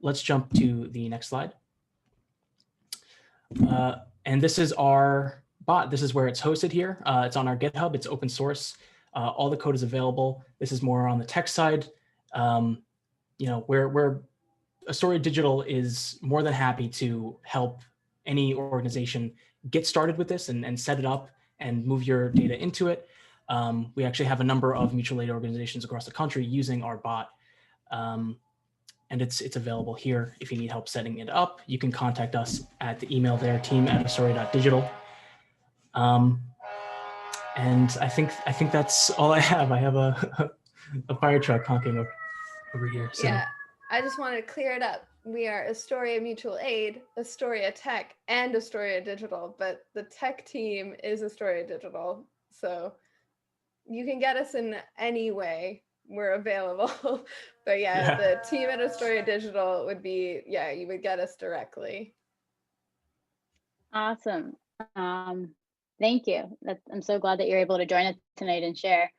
Let's jump to the next slide. And this is our bot. This is where it's hosted here. It's on our GitHub. It's open source. All the code is available. This is more on the tech side. You know, where Astoria Digital is more than happy to help any organization get started with this and set it up and move your data into it. We actually have a number of mutual aid organizations across the country using our bot. And it's available here. If you need help setting it up, you can contact us at the email there, team@astoria.digital. And I think that's all I have. I have a fire truck honking over here. So. Yeah, I just wanted to clear it up. We are Astoria Mutual Aid, Astoria Tech, and Astoria Digital, but the tech team is Astoria Digital. So you can get us in any way. We're available. But yeah, the team at Astoria Digital would be, yeah, you would get us directly. Awesome. Thank you. I'm so glad that you're able to join us tonight and share.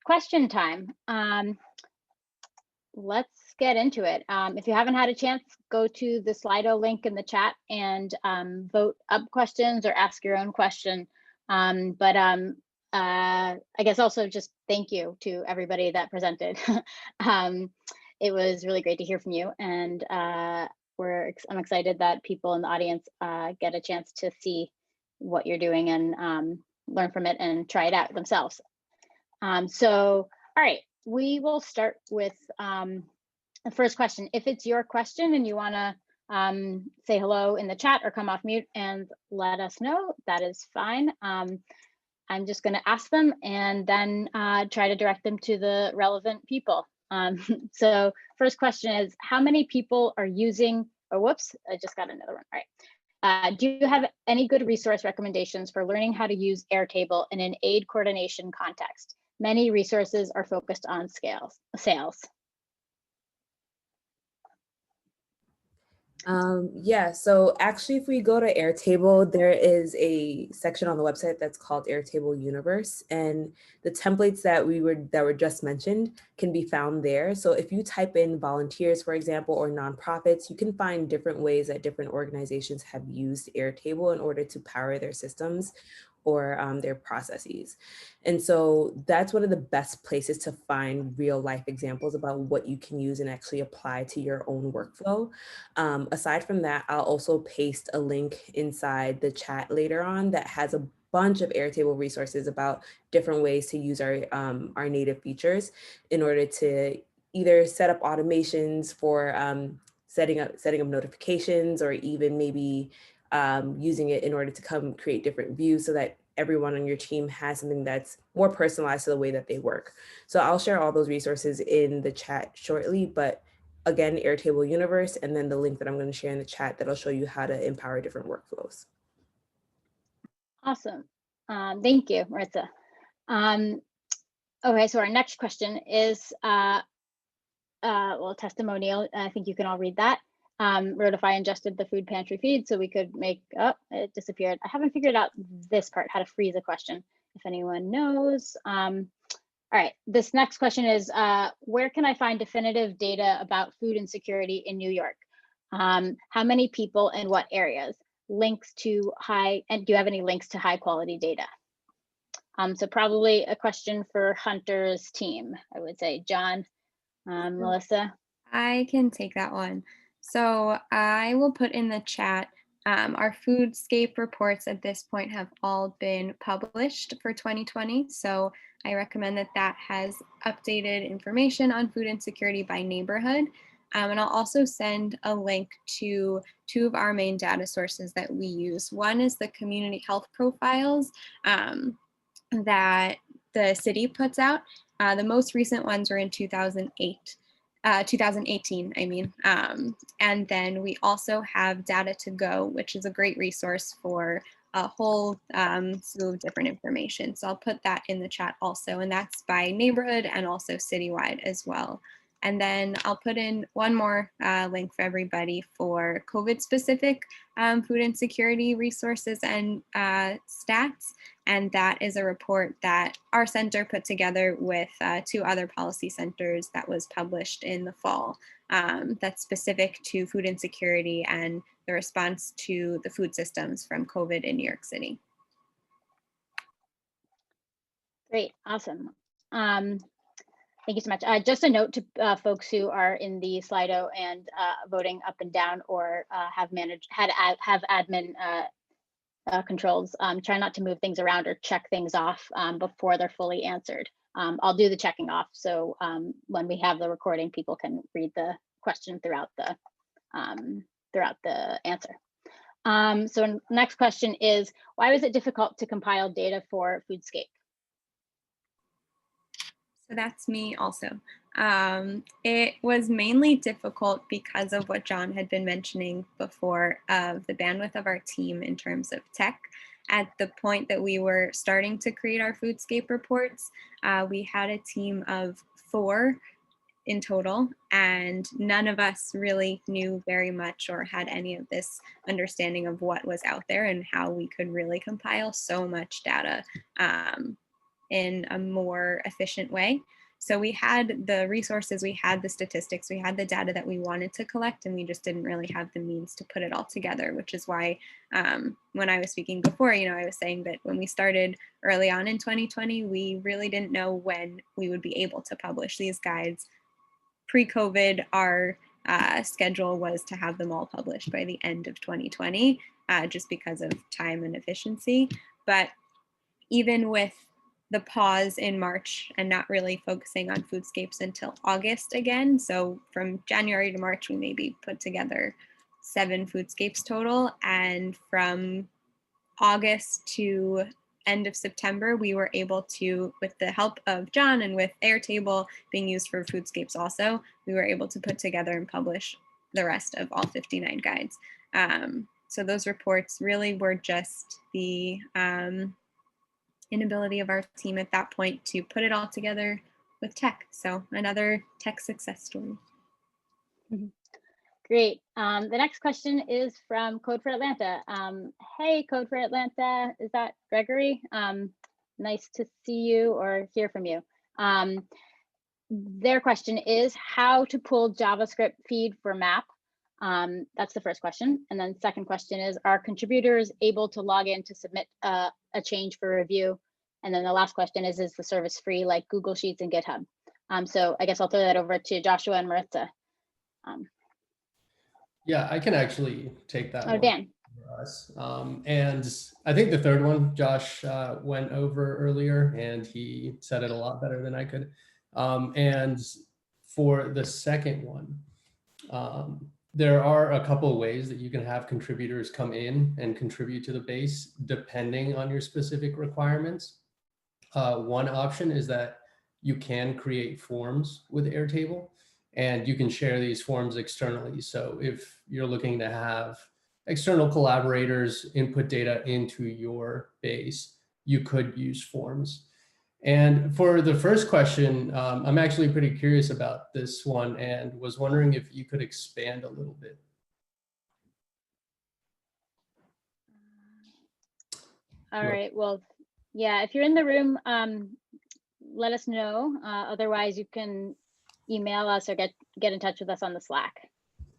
Question time. Let's get into it. If you haven't had a chance, go to the Slido link in the chat and vote up questions or ask your own question. I guess also just thank you to everybody that presented. It was really great to hear from you, and I'm excited that people in the audience get a chance to see what you're doing and learn from it and try it out themselves. All right, we will start with the first question. If it's your question and you want to say hello in the chat or come off mute and let us know, that is fine. I'm just going to ask them and then try to direct them to the relevant people. So first question is, how many people are using, oh, whoops, I just got another one. All right. Do you have any good resource recommendations for learning how to use Airtable in an aid coordination context? Many resources are focused on sales. Yeah, so actually, if we go to Airtable, there is a section on the website that's called Airtable Universe, and the templates that were just mentioned can be found there. So if you type in volunteers, for example, or nonprofits, you can find different ways that different organizations have used Airtable in order to power their systems or their processes. And so that's one of the best places to find real life examples about what you can use and actually apply to your own workflow. Aside from that, I'll also paste a link inside the chat later on that has a bunch of Airtable resources about different ways to use our native features in order to either set up automations for setting up notifications, or even maybe using it in order to create different views so that everyone on your team has something that's more personalized to the way that they work. So I'll share all those resources in the chat shortly, but again, Airtable Universe, and then the link that I'm going to share in the chat that'll show you how to empower different workflows. Awesome. Thank you, Maritza. Okay, so our next question is, well, testimonial. I think you can all read that. Wrote if I ingested the food pantry feed so we could make, oh, it disappeared. I haven't figured out this part, how to freeze a question, if anyone knows. All right, this next question is, where can I find definitive data about food insecurity in New York? How many people and what areas? Links to and do you have any links to high quality data? So probably a question for Hunter's team, I would say. John, Melissa? I can take that one. So I will put in the chat, our Foodscape reports at this point have all been published for 2020. So I recommend that has updated information on food insecurity by neighborhood. And I'll also send a link to two of our main data sources that we use. One is the community health profiles that the city puts out. The most recent ones were in 2018, I mean. And then we also have Data to Go, which is a great resource for a whole slew of different information. So I'll put that in the chat also, and that's by neighborhood and also citywide as well. And then I'll put in one more link for everybody for COVID-specific food insecurity resources and stats. And that is a report that our center put together with 2 other policy centers that was published in the fall. That's specific to food insecurity and the response to the food systems from COVID in New York City. Great, awesome. Thank you so much. Just a note to folks who are in the Slido and voting up and down, or have admin controls. Try not to move things around or check things off before they're fully answered. I'll do the checking off, so when we have the recording, people can read the question throughout the answer. So next question is, why was it difficult to compile data for Foodscape? So that's me also. It was mainly difficult because of what John had been mentioning before, of the bandwidth of our team in terms of tech. At the point that we were starting to create our Foodscape reports, we had a team of 4 in total, and none of us really knew very much or had any of this understanding of what was out there and how we could really compile so much data in a more efficient way. So we had the resources, we had the statistics, we had the data that we wanted to collect, and we just didn't really have the means to put it all together, which is why when I was speaking before, I was saying that when we started early on in 2020, we really didn't know when we would be able to publish these guides. Pre-COVID, our schedule was to have them all published by the end of 2020, just because of time and efficiency. But even with the pause in March and not really focusing on Foodscapes until August again. So from January to March, we maybe put together 7 Foodscapes total. And from August to end of September, we were able to, with the help of John and with Airtable being used for Foodscapes also, we were able to put together and publish the rest of all 59 guides. So those reports really were just the inability of our team at that point to put it all together with tech. So another tech success story. Great. The next question is from Code for Atlanta. Hey, Code for Atlanta, is that Gregory? Nice to see you or hear from you. Their question is how to pull JavaScript feed for map. That's the first question. And then second question is, are contributors able to log in to submit a change for review? And then the last question is the service free like Google Sheets and GitHub? So I guess I'll throw that over to Joshua and Maritza. Yeah, I can actually take that one. Dan. For us. And I think the third one, Josh went over earlier, and he said it a lot better than I could. And for the second one, there are a couple of ways that you can have contributors come in and contribute to the base depending on your specific requirements. One option is that you can create forms with Airtable, and you can share these forms externally. So if you're looking to have external collaborators input data into your base, you could use forms. And for the first question, I'm actually pretty curious about this one and was wondering if you could expand a little bit. All right, well, yeah, if you're in the room, let us know. Otherwise, you can email us or get in touch with us on the Slack.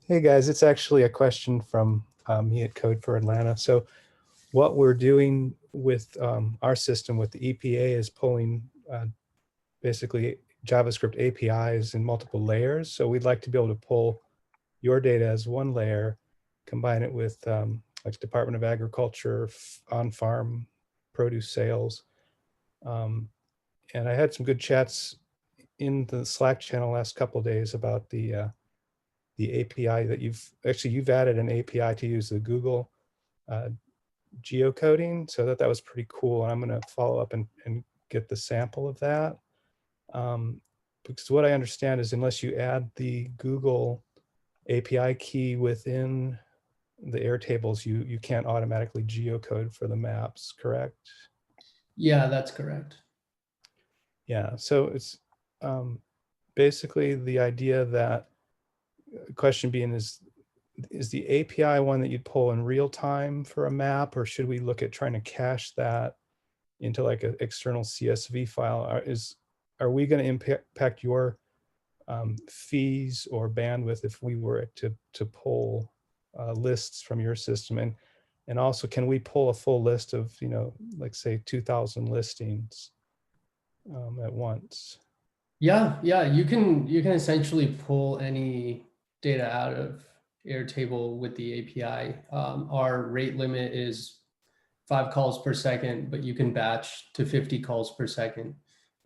Hey guys, it's actually a question from me at Code for Atlanta. So what we're doing with our system with the EPA is pulling basically JavaScript APIs in multiple layers. So we'd like to be able to pull your data as one layer, combine it with like Department of Agriculture, on-farm produce sales. And I had some good chats in the Slack channel last couple of days about the API that you've added an API to use the Google geocoding. So that was pretty cool. And I'm going to follow up and get the sample of that. Because what I understand is unless you add the Google API key within the Airtables, you can't automatically geocode for the maps, correct? Yeah, that's correct. Yeah, so it's basically the idea that, question being is the API one that you'd pull in real time for a map, or should we look at trying to cache that into like an external CSV file? Are we going to impact your fees or bandwidth if we were to pull lists from your system? And also, can we pull a full list of, like say 2,000 listings at once? Yeah, you can essentially pull any data out of Airtable with the API. Our rate limit is 5 calls per second, but you can batch to 50 calls per second.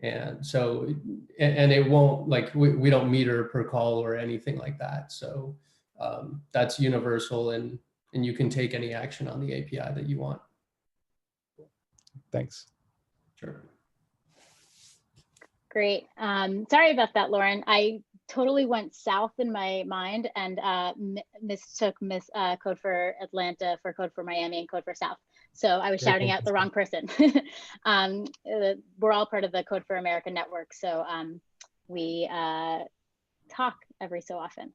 And so, and it won't, like, we don't meter per call or anything like that. So that's universal, and you can take any action on the API that you want. Thanks. Sure. Great. Sorry about that, Lauren. I totally went south in my mind and mistook code for Atlanta for code for Miami and code for South. So I was shouting out the wrong person. We're all part of the Code for America network, so we talk every so often.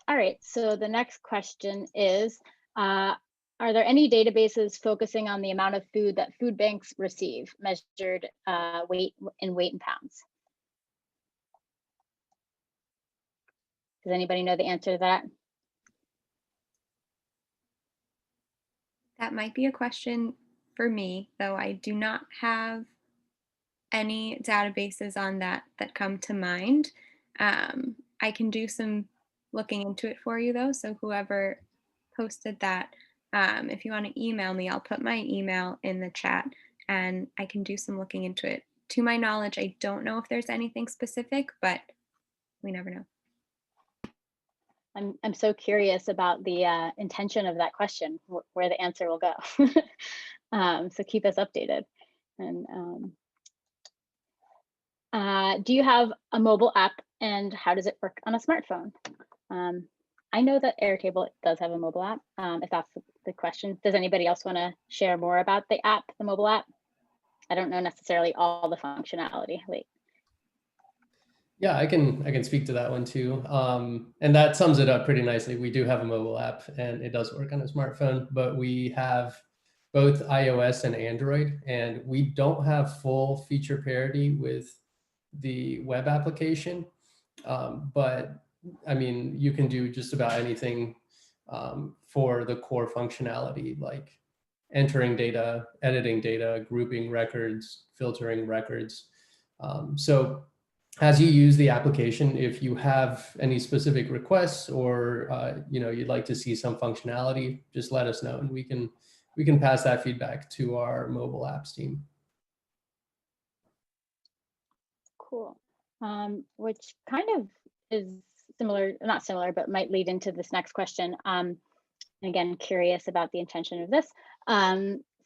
All right, so the next question is, are there any databases focusing on the amount of food that food banks receive, measured weight in pounds? Does anybody know the answer to that? That might be a question for me, though I do not have any databases on that come to mind. I can do some looking into it for you, though. So whoever posted that, if you want to email me, I'll put my email in the chat and I can do some looking into it. To my knowledge, I don't know if there's anything specific, but we never know. I'm so curious about the intention of that question, where the answer will go. So keep us updated. And do you have a mobile app, and how does it work on a smartphone? I know that Airtable does have a mobile app, if that's the question. Does anybody else want to share more about the app, the mobile app? I don't know necessarily all the functionality. Wait. Yeah, I can speak to that one too. And that sums it up pretty nicely. We do have a mobile app and it does work on a smartphone, but we have both iOS and Android, and we don't have full feature parity with the web application. But I mean, you can do just about anything for the core functionality, like entering data, editing data, grouping records, filtering records. So as you use the application, if you have any specific requests or you'd like to see some functionality, just let us know and we can pass that feedback to our mobile apps team. Cool. Which kind of is similar, not similar, but might lead into this next question. Again, curious about the intention of this.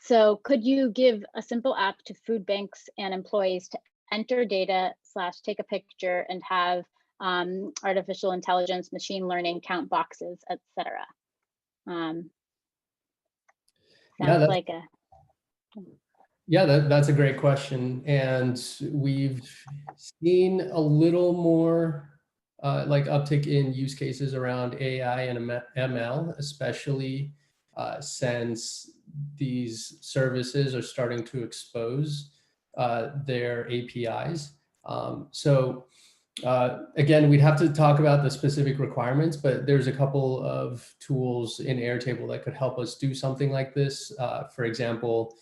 So could you give a simple app to food banks and employees to enter data / take a picture and have artificial intelligence, machine learning, count boxes, etc.? Sounds like a... Yeah, that's a great question. And we've seen a little more like uptick in use cases around AI and ML, especially since these services are starting to expose their APIs. So again, we'd have to talk about the specific requirements, but there's a couple of tools in Airtable that could help us do something like this. For example,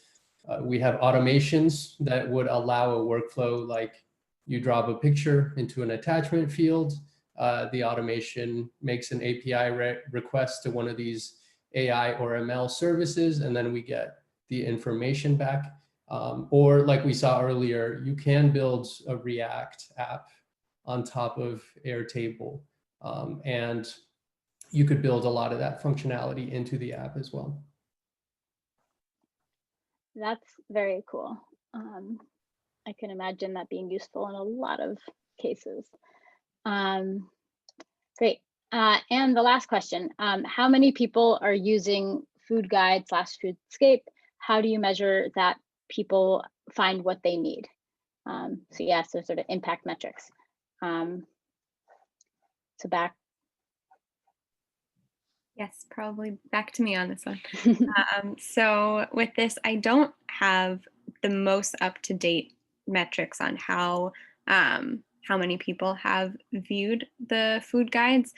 we have automations that would allow a workflow like you drop a picture into an attachment field. The automation makes an API request to one of these AI or ML services, and then we get the information back. Or like we saw earlier, you can build a React app on top of Airtable, and you could build a lot of that functionality into the app as well. That's very cool. I can imagine that being useful in a lot of cases. Great. And the last question, how many people are using Food Guide / Foodscape? How do you measure that people find what they need? So yeah, so sort of impact metrics. So back. Yes, probably back to me on this one. So with this, I don't have the most up-to-date metrics on how many people have viewed the food guides.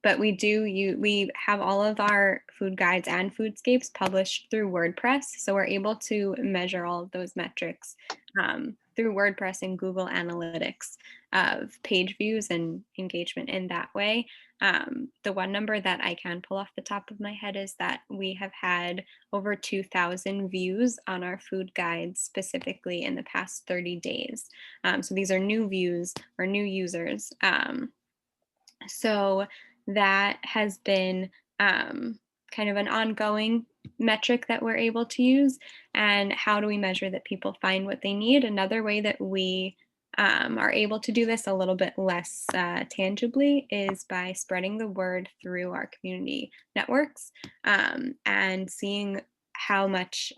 But we have all of our food guides and foodscapes published through WordPress. So we're able to measure all of those metrics through WordPress and Google Analytics of page views and engagement in that way. The one number that I can pull off the top of my head is that we have had over 2,000 views on our food guides specifically in the past 30 days. So these are new views or new users. So that has been kind of an ongoing metric that we're able to use. And how do we measure that people find what they need? Another way that we are able to do this a little bit less tangibly is by spreading the word through our community networks and seeing how much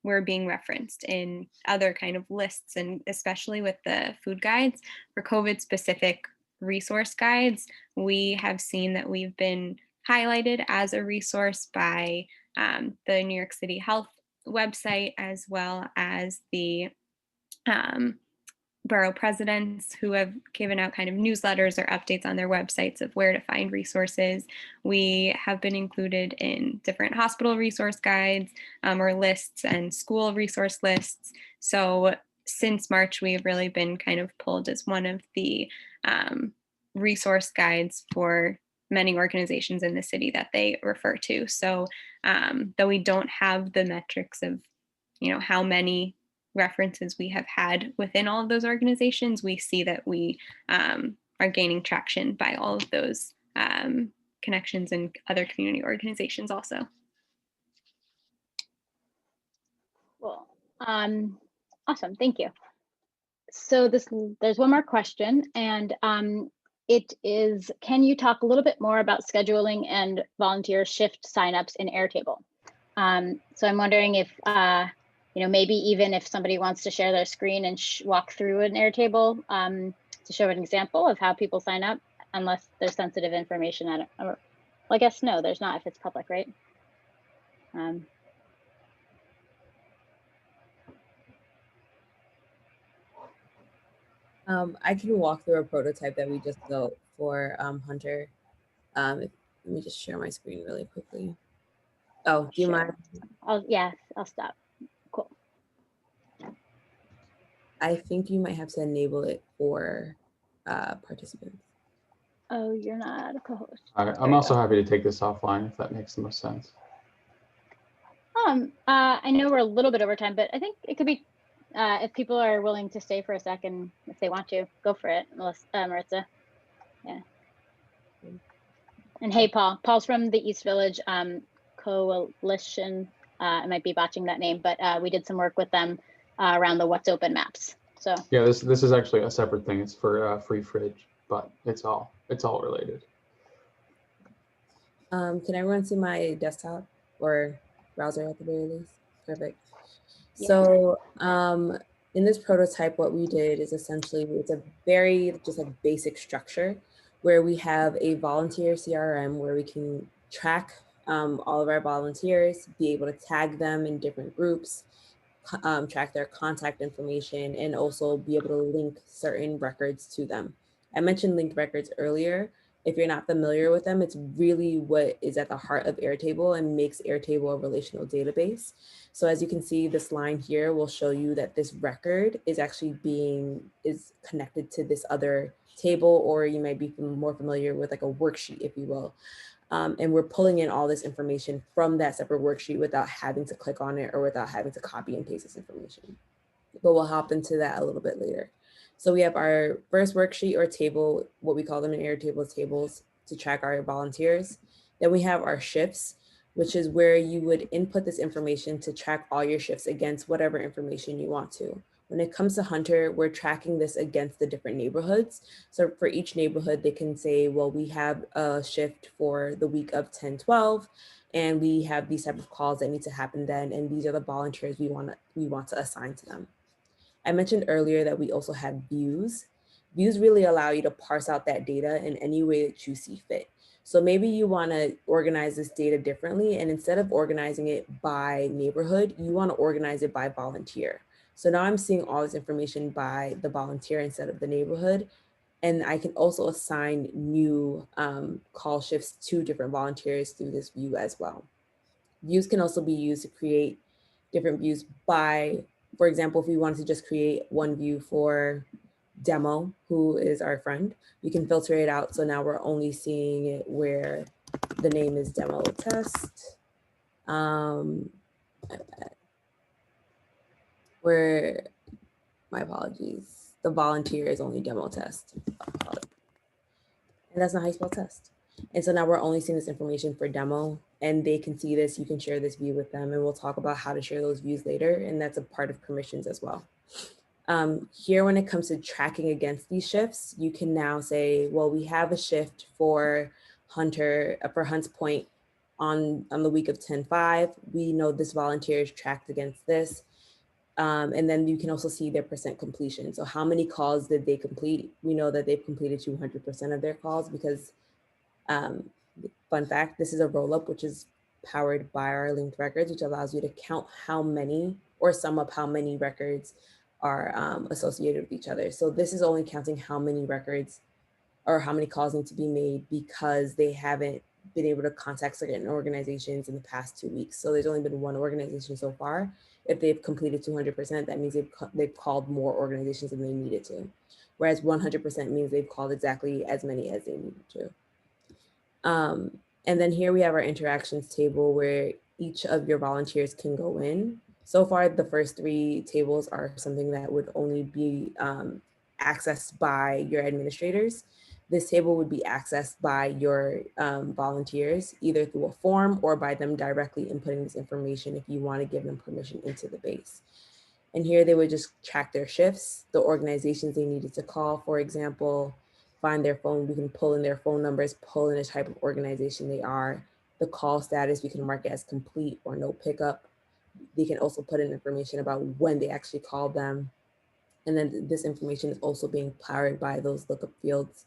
we're being referenced in other kind of lists, and especially with the food guides for COVID specific resource guides, we have seen that we've been highlighted as a resource by the New York City Health website, as well as the borough presidents who have given out kind of newsletters or updates on their websites of where to find resources. We have been included in different hospital resource guides or lists and school resource lists. So since March, we've really been kind of pulled as one of the resource guides for many organizations in the city that they refer to. So though we don't have the metrics of, how many references we have had within all of those organizations, we see that we are gaining traction by all of those connections and other community organizations also. Cool. Awesome, thank you. So there's one more question, and it is, can you talk a little bit more about scheduling and volunteer shift signups in Airtable? So I'm wondering if, maybe even if somebody wants to share their screen and walk through an Airtable to show an example of how people sign up, unless there's sensitive information. Well, I guess no, there's not if it's public, right? I can walk through a prototype that we just built for Hunter. Let me just share my screen really quickly. Oh, do you mind? Yeah, I'll stop. Cool. I think you might have to enable it for participants. Oh, you're not a co-host. I'm also happy to take this offline if that makes the most sense. I know we're a little bit over time, but I think it could be, if people are willing to stay for a second, if they want to, go for it, Maritza. Yeah. And hey, Paul's from the East Village Coalition. I might be botching that name, but we did some work with them around the What's Open maps. So yeah, this is actually a separate thing. It's for Free Fridge, but it's all related. Can everyone see my desktop or browser at the very least? Perfect. Yeah. So in this prototype, what we did is essentially, it's a very just a basic structure where we have a volunteer CRM where we can track all of our volunteers, be able to tag them in different groups, track their contact information, and also be able to link certain records to them. I mentioned linked records earlier. If you're not familiar with them, it's really what is at the heart of Airtable and makes Airtable a relational database. So as you can see, this line here will show you that this record is actually is connected to this other table, or you might be more familiar with like a worksheet, if you will. And we're pulling in all this information from that separate worksheet without having to click on it or without having to copy and paste this information. But we'll hop into that a little bit later. So we have our first worksheet or table, what we call them in Airtable tables, to track our volunteers. Then we have our shifts, which is where you would input this information to track all your shifts against whatever information you want to. When it comes to Hunter, we're tracking this against the different neighborhoods. So for each neighborhood, they can say, well, we have a shift for the week of 10/12, and we have these type of calls that need to happen then, and these are the volunteers we want to assign to them. I mentioned earlier that we also have views. Views really allow you to parse out that data in any way that you see fit. So maybe you want to organize this data differently, and instead of organizing it by neighborhood, you want to organize it by volunteer. So now I'm seeing all this information by the volunteer instead of the neighborhood. And I can also assign new call shifts to different volunteers through this view as well. Views can also be used to create different views by, for example, if we wanted to just create one view for Demo, who is our friend, we can filter it out. So now we're only seeing it where the name is Demo Test. Where, my apologies, the volunteer is only Demo Test. And that's not how you spell test. And so now we're only seeing this information for demo, and they can see this. You can share this view with them, and we'll talk about how to share those views later. And that's a part of permissions as well. Here, when it comes to tracking against these shifts, you can now say, well, we have a shift for Hunt's Point on the week of 10/5. We know this volunteer is tracked against this. And then you can also see their percent completion. So how many calls did they complete? We know that they've completed 200% of their calls because, fun fact, this is a roll-up, which is powered by our linked records, which allows you to count how many or sum up how many records are associated with each other. So this is only counting how many records or how many calls need to be made because they haven't been able to contact certain organizations in the past 2 weeks. So there's only been one organization so far. If they've completed 200%, that means they've called more organizations than they needed to. Whereas 100% means they've called exactly as many as they needed to. And then here we have our interactions table where each of your volunteers can go in. So far, the first 3 tables are something that would only be accessed by your administrators. This table would be accessed by your volunteers, either through a form or by them directly inputting this information if you want to give them permission into the base. And here they would just track their shifts, the organizations they needed to call, for example, find their phone. We can pull in their phone numbers, pull in the type of organization they are, the call status, we can mark it as complete or no pickup. They can also put in information about when they actually called them. And then this information is also being powered by those lookup fields,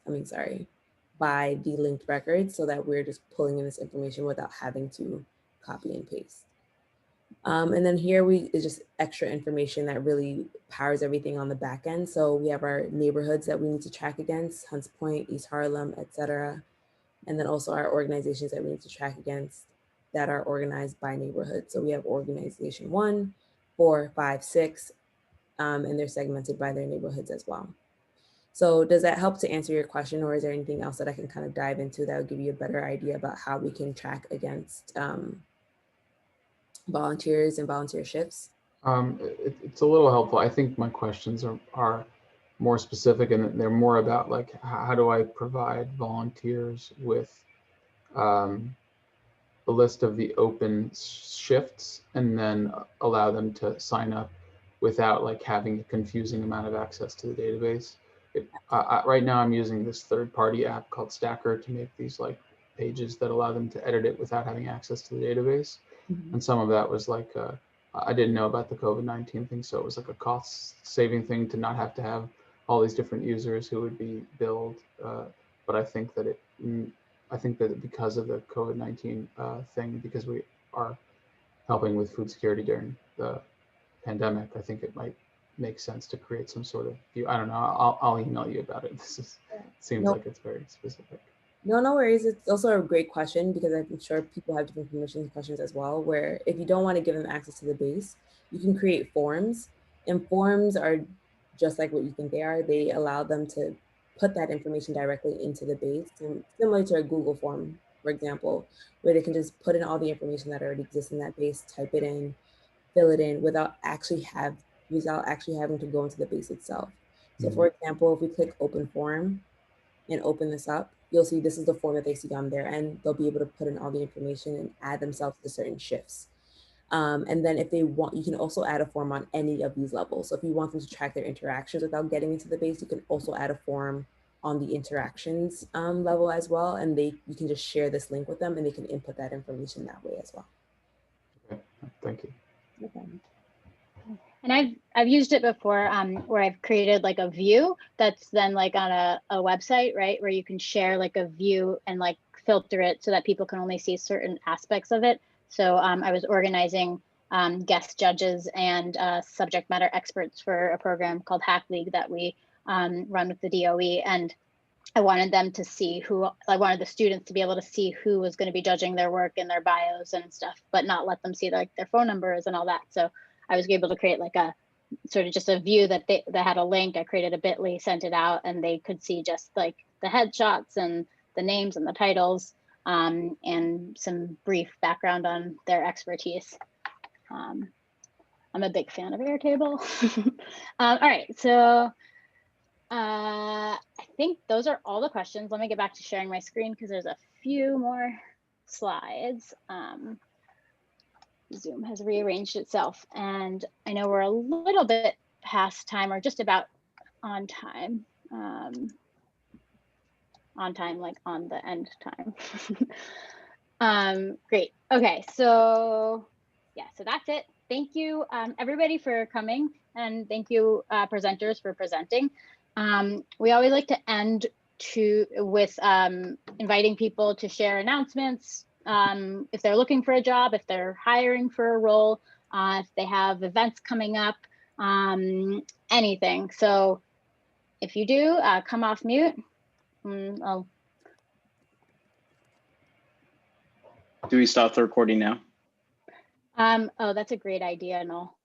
by the linked records, so that we're just pulling in this information without having to copy and paste. And then here is just extra information that really powers everything on the back end. So we have our neighborhoods that we need to track against, Hunts Point, East Harlem, etc. And then also our organizations that we need to track against that are organized by neighborhood. So we have organization 1, 4, 5, 6, and they're segmented by their neighborhoods as well. So does that help to answer your question, or is there anything else that I can kind of dive into that would give you a better idea about how we can track against volunteers and volunteer shifts? It's a little helpful. I think my questions are more specific, and they're more about like, how do I provide volunteers with a list of the open shifts and then allow them to sign up without like having a confusing amount of access to the database. Right now I'm using this third-party app called Stacker to make these like pages that allow them to edit it without having access to the database. Mm-hmm. And some of that was like, I didn't know about the COVID-19 thing, so it was like a cost-saving thing to not have to have all these different users who would be billed. But I think that because of the COVID-19 thing, because we are helping with food security during the pandemic, I think it might make sense to create some sort of view. I don't know. I'll email you about it. Seems like it's very specific. No worries. It's also a great question because I'm sure people have different permissions questions as well, where if you don't want to give them access to the base, you can create forms, and forms are just like what you think they are. They allow them to put that information directly into the base, and similar to a Google form, for example, where they can just put in all the information that already exists in that base, type it in, fill it in without actually having to go into the base itself. So for example, if we click open form and open this up, you'll see this is the form that they see on their end. They'll be able to put in all the information and add themselves to certain shifts. And then if they want, you can also add a form on any of these levels. So if you want them to track their interactions without getting into the base, you can also add a form on the interactions level as well. And you can just share this link with them and they can input that information that way as well. Okay, thank you. Okay. And I've used it before where I've created like a view that's then like on a website, right? Where you can share like a view and like filter it so that people can only see certain aspects of it. So I was organizing guest judges and subject matter experts for a program called Hack League that we run with the DOE. And I wanted them to see who, I wanted the students to be able to see who was going to be judging their work and their bios and stuff, but not let them see like their phone numbers and all that. So I was able to create like a sort of just a view that that had a link. I created a bit.ly, sent it out, and they could see just like the headshots and the names and the titles and some brief background on their expertise. I'm a big fan of Airtable. All right, so I think those are all the questions. Let me get back to sharing my screen because there's a few more slides. Zoom has rearranged itself, and I know we're a little bit past time or just about on time. On time, like on the end time. Great. Okay, so yeah, so that's it. Thank you, everybody, for coming, and thank you, presenters, for presenting. We always like to end with inviting people to share announcements. If they're looking for a job, if they're hiring for a role, if they have events coming up, anything. So if you do, come off mute. Do we stop the recording now? Oh, that's a great idea, Noel.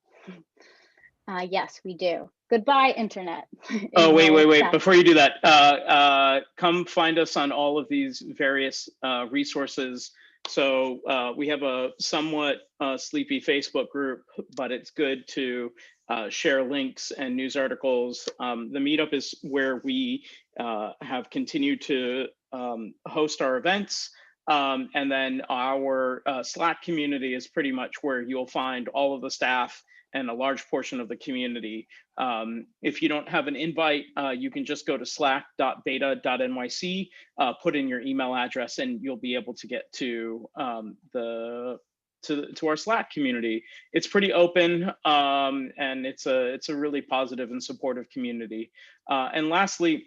Yes, we do. Goodbye, internet. Oh, wait. Before you do that, come find us on all of these various resources. So we have a somewhat sleepy Facebook group, but it's good to share links and news articles. The meetup is where we have continued to host our events. And then our Slack community is pretty much where you'll find all of the staff and a large portion of the community. If you don't have an invite, you can just go to slack.beta.nyc, put in your email address, and you'll be able to get to our Slack community. It's pretty open, and it's a really positive and supportive community. And lastly,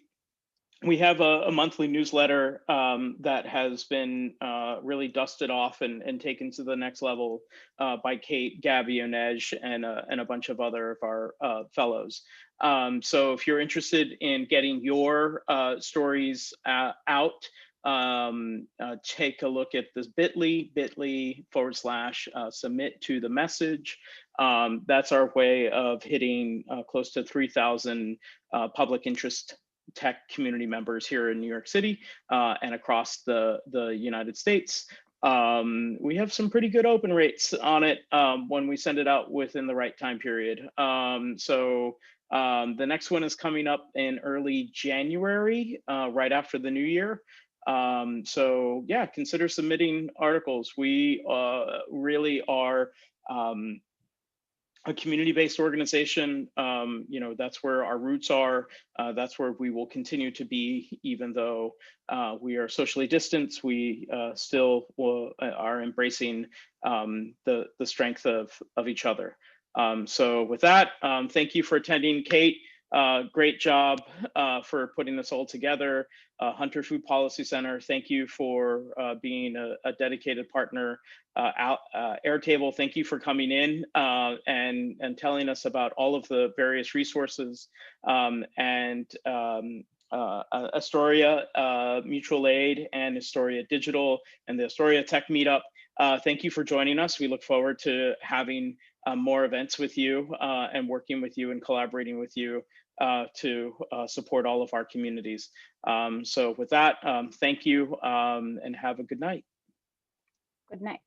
we have a monthly newsletter that has been really dusted off and taken to the next level by Kate, Gabby, Onej, and a bunch of other of our fellows. So if you're interested in getting your stories out, take a look at this bit.ly/submit to the message. That's our way of hitting close to 3,000 public interest tech community members here in New York City and across the United States. We have some pretty good open rates on it when we send it out within the right time period. So the next one is coming up in early January, right after the new year. So yeah, consider submitting articles. We really are a community-based organization. That's where our roots are. That's where we will continue to be, even though we are socially distanced. We still are embracing the strength of each other. So with that, thank you for attending, Kate. Great job for putting this all together. Hunter Food Policy Center, thank you for being a dedicated partner. Airtable, thank you for coming in and telling us about all of the various resources. And Astoria Mutual Aid and Astoria Digital and the Astoria Tech Meetup, thank you for joining us. We look forward to having more events with you and working with you and collaborating with you to support all of our communities. So with that, thank you and have a good night. Good night.